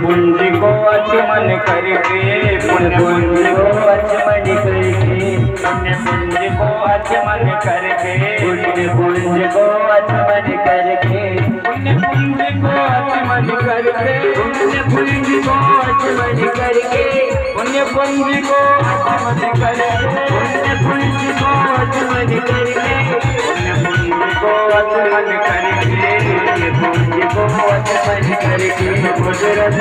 पुण्य को अचमन करके पुण्य को अचमन करके पुण्य को अचमन करके पुण्य को अचमन करके पुण्य को अचमन करके पुण्य को अचमन करके पुण्य को अचमन करके पुण्य को अचमन करके पुण्य को अचमन करके पुण्य को अचमन करके गुजरत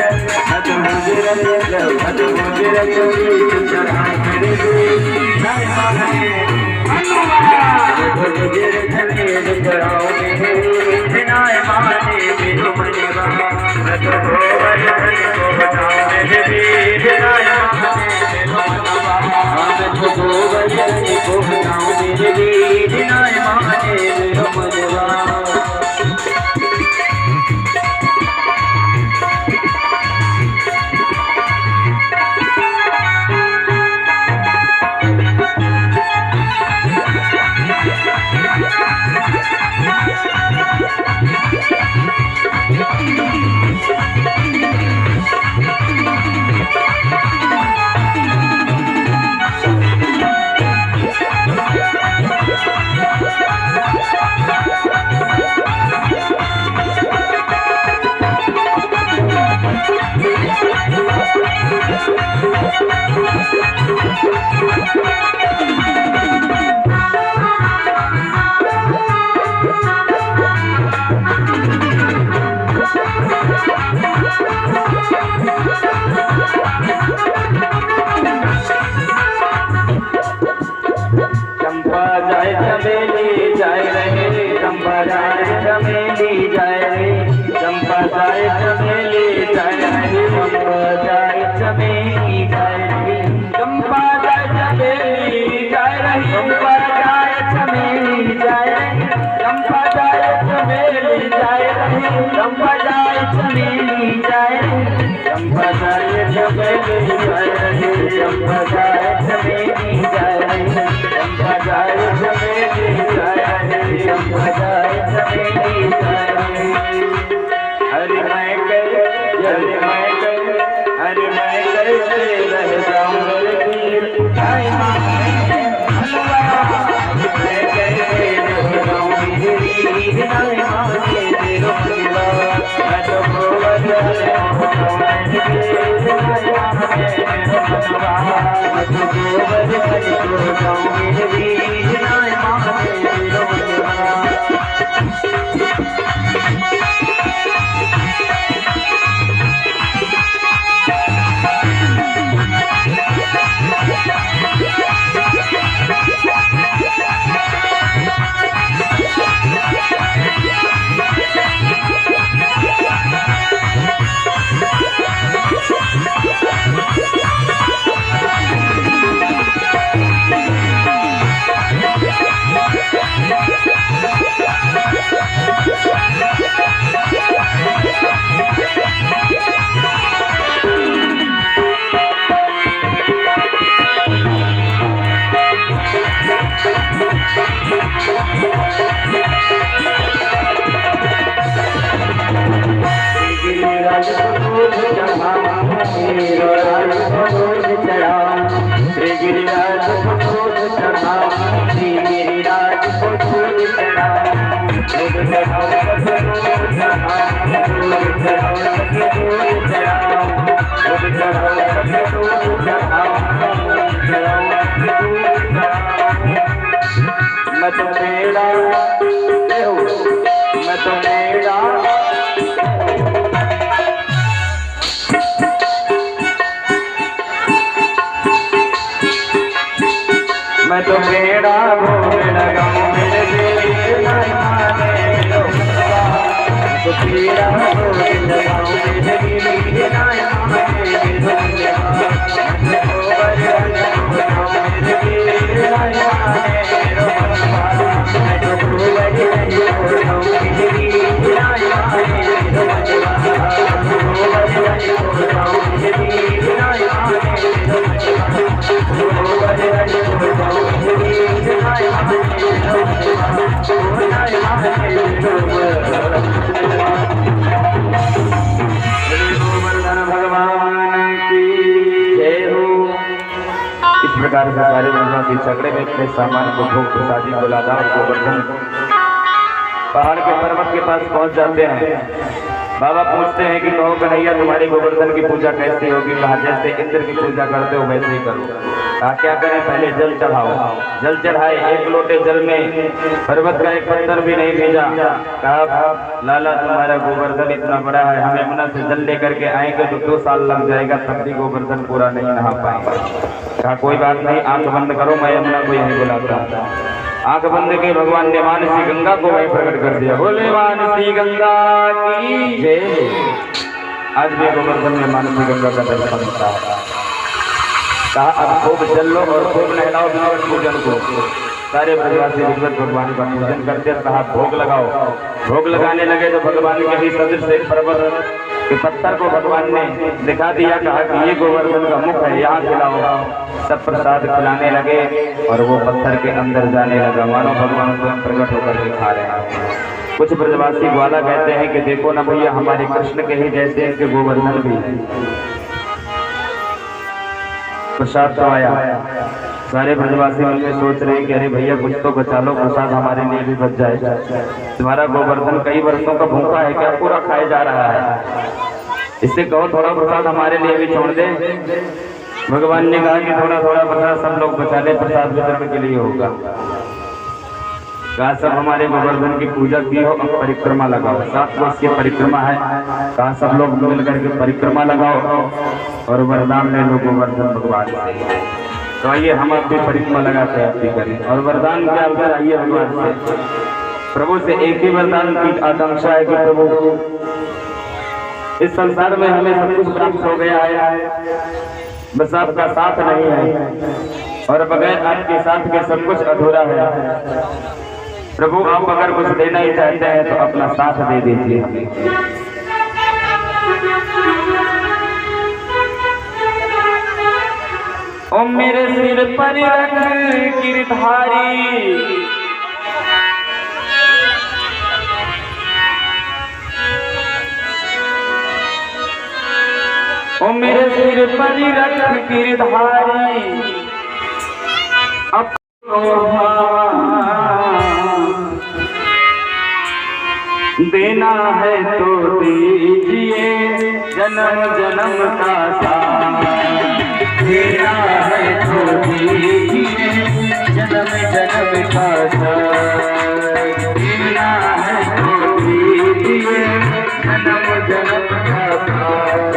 गुजरत चढ़ा मैं तो मेरा घूमने लगा मेरे दिल नहीं माने लो तो तेरा घूमने लगा मेरे दिल नहीं माने लो मैं तो बड़े मेरे दिल नहीं माने लो मैं तो बड़े मेरे दिल नहीं माने लो इस प्रकार से सारे महिलाओं के झगड़े में अपने सामान को भोग प्रसादी को लादार गोवर्धन पहाड़ के पर्वत के पास पहुंच जाते हैं। बाबा पूछते हैं कि कहो कन्हैया तुम्हारी गोवर्धन की पूजा कैसी होगी? कहा जैसे इंद्र की पूजा करते हो वैसे ही करो। कहा क्या करें, पहले जल चढ़ाओ। जल चढ़ाए, एक लोटे जल में पर्वत का एक पत्थर भी नहीं भेजा। कहा लाला तुम्हारा गोवर्धन इतना बड़ा है, हम यमुना से जल लेकर के आएंगे तो 2 साल लग जाएगा, तब भी गोवर्धन पूरा नहीं नहा पाएंगे। कहा कोई बात नहीं, आंख बंद करो, मैं यमुना को यहीं बुलाता। आंख बंद के भगवान ने मानसी गंगा को वहीं प्रकट कर दिया। बोले मानसी गंगा की जय। आज भी गोवर्धन में मानसी गंगा का दर्शन होता है। कहा अब खूब जल लो और खूब नहलाओ विधिवत पूजन को। सारे ब्रजवासी विधिवत भगवान का पूजन करते। कहा भोग लगाओ। भोग लगाने लगे तो भगवान के ही सदृश एक पर्वत के पत्थर को भगवान ने दिखा दिया। कहा कि ये गोवर्धन का मुख है, यहाँ खिलाओ। सब प्रसाद खिलाने लगे और वो पत्थर के अंदर जाने लगा, मानो भगवान स्वयं प्रकट होकर के खा रहे हैं। कुछ ब्रजवासी ग्वाला कहते हैं कि देखो ना भैया, हमारे कृष्ण के ही जैसे इनके गोवर्धन भी प्रसाद तो आया। सारे ब्रजवासी मन में सोच रहे कि अरे भैया कुछ तो बचा लो, प्रसाद हमारे लिए भी बच जाए। तुम्हारा गोवर्धन कई वर्षों का भूखा है, क्या पूरा खाया जा रहा है? इससे कहो थोड़ा प्रसाद हमारे लिए भी छोड़ दे। भगवान ने कहा कि थोड़ा थोड़ा प्रसाद सब लोग बचा ले, प्रसाद वितरण के लिए होगा। कहा सब हमारे गोवर्धन की पूजा की हो, अब परिक्रमा लगाओ। 7 वर्ष की परिक्रमा है। कहा सब लोग मिल करके परिक्रमा लगाओ और वरदान ले लो गोवर्धन भगवान से। तो आइए हम आप भी परिक्रमा लगाते हैं, आप भी करें और वरदान क्या होगा। आइए भगवान से, प्रभु से एक ही वरदान की आकांक्षा है कि प्रभु इस संसार में हमें सब कुछ प्राप्त हो गया है, बस आपका साथ नहीं है और बगैर आपके साथ के सब कुछ अधूरा है। प्रभु आप अगर कुछ देना ही चाहते हैं तो अपना साथ दे दीजिए हमें। ओ मेरे सिर पर रख गिरधारी, ओ मेरे सिर पर रख गिरधारी, अब देना है तो दीजिए जन्म जन्म का साथ। देना है तो दीजिए जन्म जन्म का साथ। देना है तो दीजिए जन्म जन्म का साथ।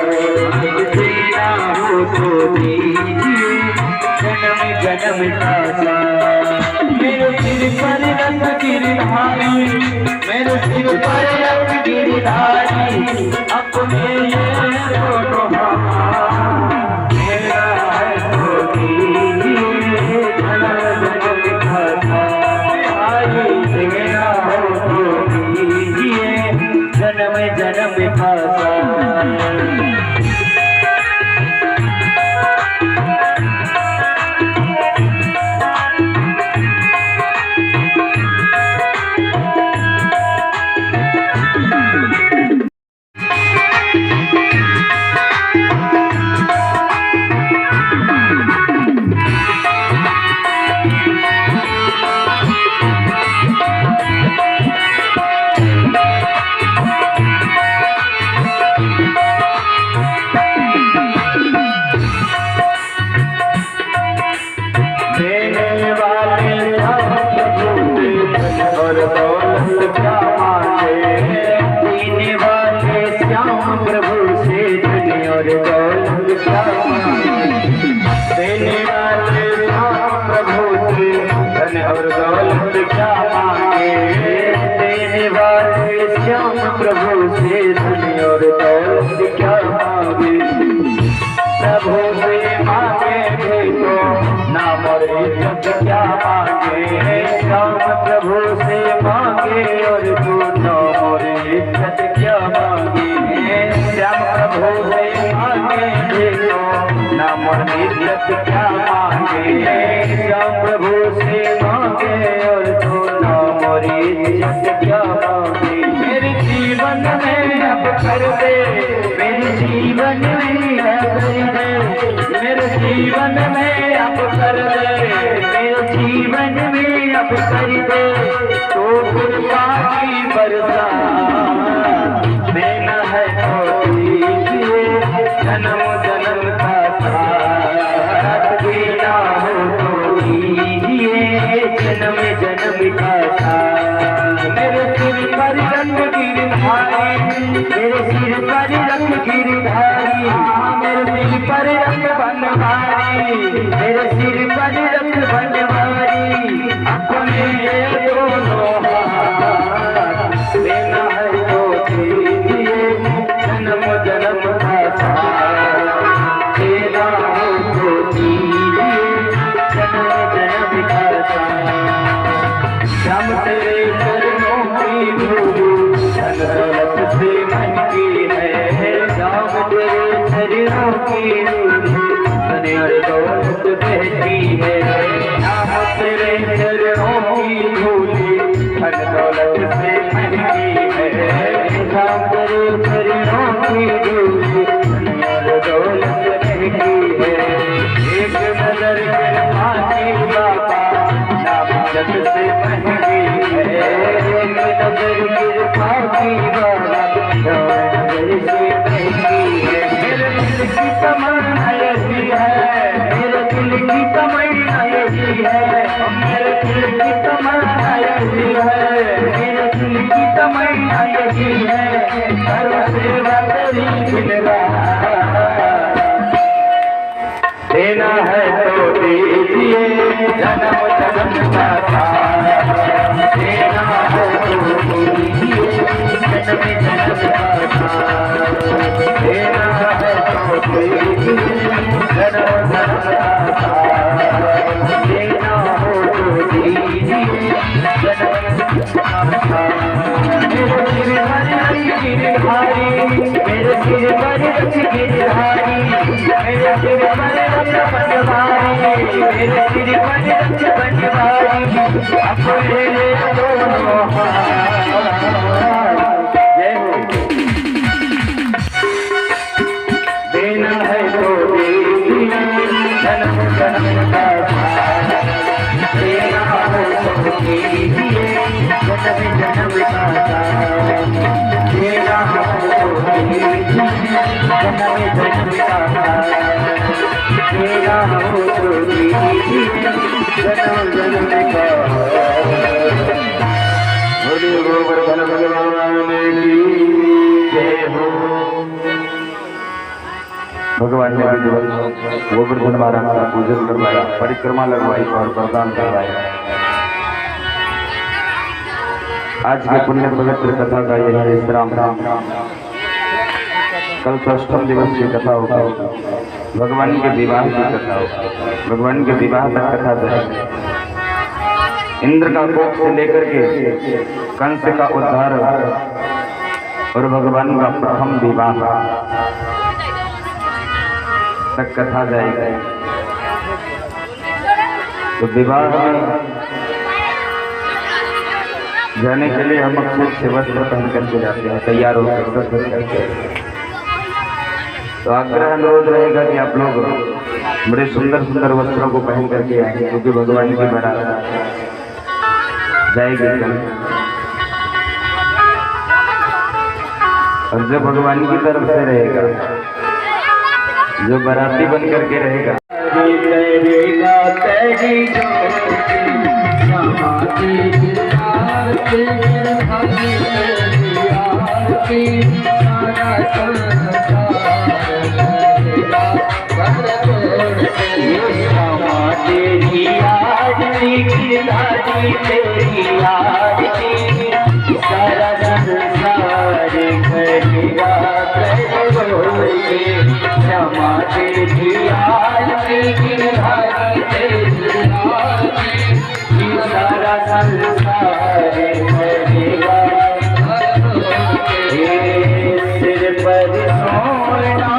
देना हो तो दीजिए जन्म जन्म का साथ। मेरे सिर पर रख गिरधारी, मेरे सिर पर रख गिरधारी, अपने ये फोटो मेरा है तो दीजिए जन्म जन्म का साथ। मेरा हो तो दीजिए जन्म जन्म का साथ। और दौलत क्या मांगे, देने वाले श्याम प्रभु से धन और दौलत क्या मांगे। प्रभु से मांगे देखो नाम और इज्जत क्या मांगे। श्याम प्रभु से मांगे और तू नाम और इज्जत क्या मांगे। श्याम प्रभु से मांगे देखो नाम और इज्जत क्या मांगे। श्याम प्रभु से और तू नाम और इज्जत क्या मांगे। मेरे जीवन में अब कर दे, मेरे जीवन में अब कर दे, मेरे जीवन में अब कर दे, मेरे जीवन में अब कर दे। तो कृपा की बरसा देना है तो दीजिए जन्म जन्म का साथ। देना दिखाता, मेरे सिर पर रंग गिरधारी, मेरे सिर पर रंग गिरधारी, मेरे सिर पर रंग बनवारी, मेरे सिर पर रंग बनवारी, अपने दोनों हाथ देना है तो दीजिए, जन्म जन्म का साथ देना है तो दीजिए, जन्म जन्म का साथ। श्याम तेरे चरणों की धूल धन दौलत से महंगी है, श्याम तेरे चरणों की धूल धन और दौलत बहती है, श्याम तेरे चरणों की धूल धन दौलत से महंगी है, श्याम तेरे चरणों की धूल धन और दौलत महंगी है। एक नजर गिरवानी बाबा नाम जग से महंगी है, एक नजर गिरवानी बाबा नाम जग से महंगी है। मेरे दिल की तमन्ना यही है, मेरे दिल की तमन्ना यही है, मेरे दिल की तमन्ना यही है, मेरे दिल की तमन्ना यही है, सर्व सेवा तेरी दिन रात देना है तो दीजिए, जन्म जन्म का साथ देना है तो दीजिए, जन्म जन्म का साथ देना है तो दीजिए, जन्म जन्म का साथ देना हो तो दीजिए, जन्म जन्म का साथ। मेरे सिर पर रंग गिरधारी, मेरे सिर पर रंग गिरधारी, मेरे सिर पर रंग बनवारी, मेरे सिर पर रंग बनवारी, अपने दोनों हाथ जय हो देना है तो दीजिए, जन्म जन्म का साथ देना है तो दीजिए, जन्म जन्म का साथ देना है तो दीजिए, जन्म जन्म का साथ देना हो तो दीजिए, जन्म जन्म का जय हो। भगवान ने भी गोवर्धन महाराज का पूजन करवाया, परिक्रमा लगवाई और वरदान करवाया। आज के पुण्य पवित्र कथा का यह विश्राम, कल तो अष्टम दिवस की कथा होगा, भगवान के विवाह की कथा होगा, भगवान के विवाह तक कथा जाएगी। इंद्र का कोप से लेकर के कंस का उद्धार और भगवान का प्रथम विवाह तक कथा जाएगी। तो विवाह में जाने के लिए हम अक्सर से वस्त्र पहन करके जाते हैं, तैयार होकर करके। तो आग्रह अनुरोध रहेगा कि आप लोग बड़े सुंदर सुंदर वस्त्रों को पहन करके आएंगे, क्योंकि भगवान की बारात जाएगी और जो भगवान की तरफ से रहेगा, जो बाराती बन करके रहेगा, तेरी आरती तेरी आरती सारा संसार करेगा करोगे, क्षमा तेरी आरती गिरधारी तेरी आरती सारा संसार करेगा। सिर पर सोना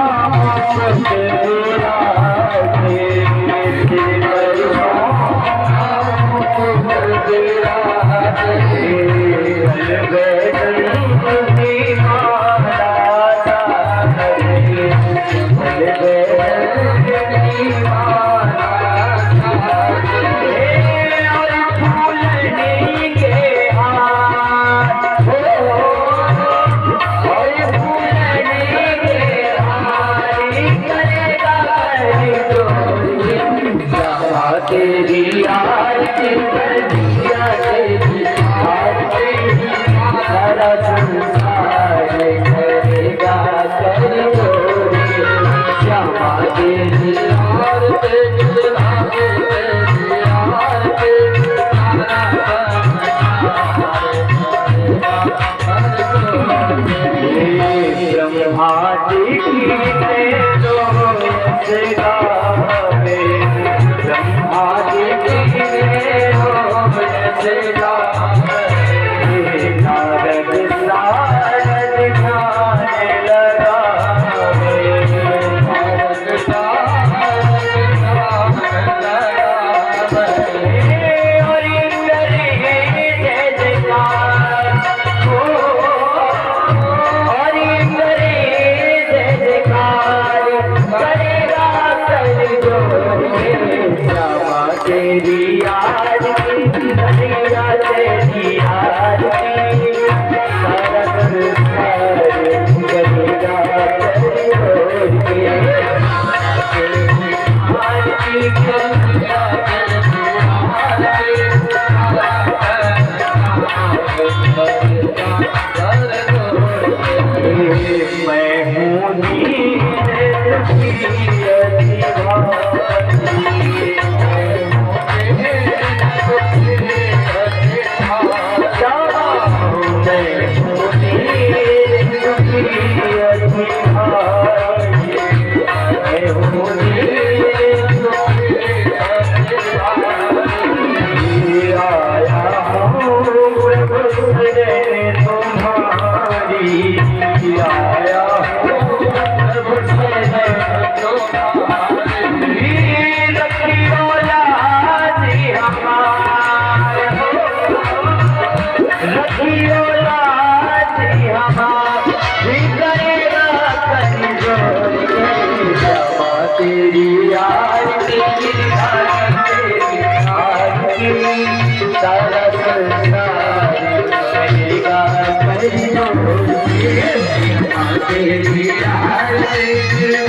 तेरी आरती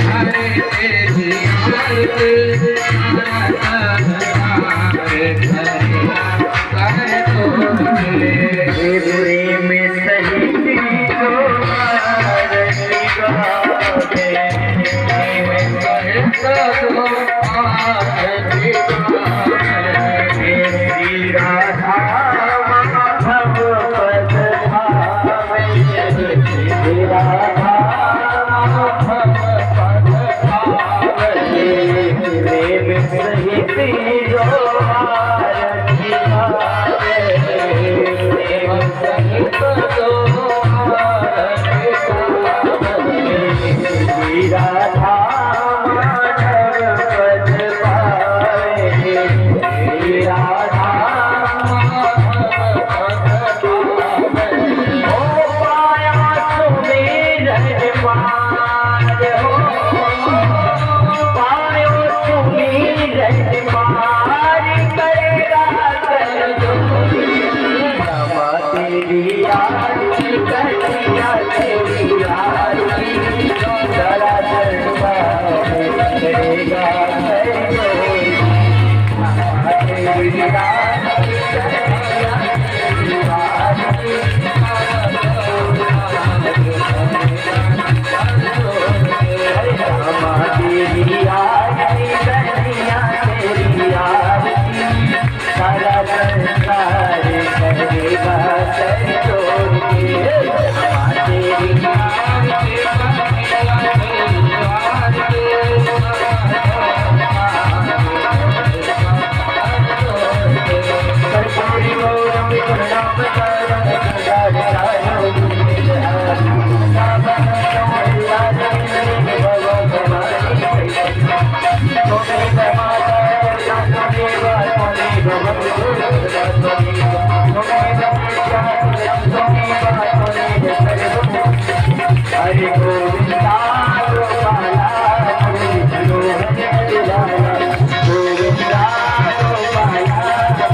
हरे तेरी आरती प्रेम सहित जो आरती गावे प्रेम सहित जो आरती गावे श्री राधा माधव पद भावे श्री राधा माधव पद भावे प्रेम सहित जो आरती गावे प्रेम सहित जो आरती गावे श्री राधा माधव पद पावे श्री राधा माधव पद पावे ओ पाया सुमिरन मार हो पायो सुमिरन मार करेगा कर जो रमा तेरी आरती कन्हैया तेरी आरती जरा जलवा करेगा कर जो रमा तेरी आरती कन्हैया तेरी आरती रमा तेरी आरती कन्हैया तेरी आरती सारा संसार करेगा कर जोड़ के रमा तेरी आरती कन्हैया तेरी आरती कर्पूरी गौरम करुणाम सारम गंगाधरायो हरे गोविंदा गोपाला हरे मनोहर दिलाला गोविंदा गोपाला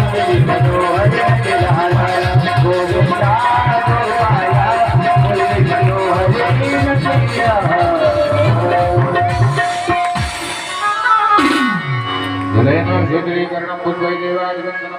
हरे मनोहर दिलाला गोविंदा गोपाला हरे मनोहर दिलाला जलयनो ज्योतिरीकरणं पुष्पैः देवादिवन्दनं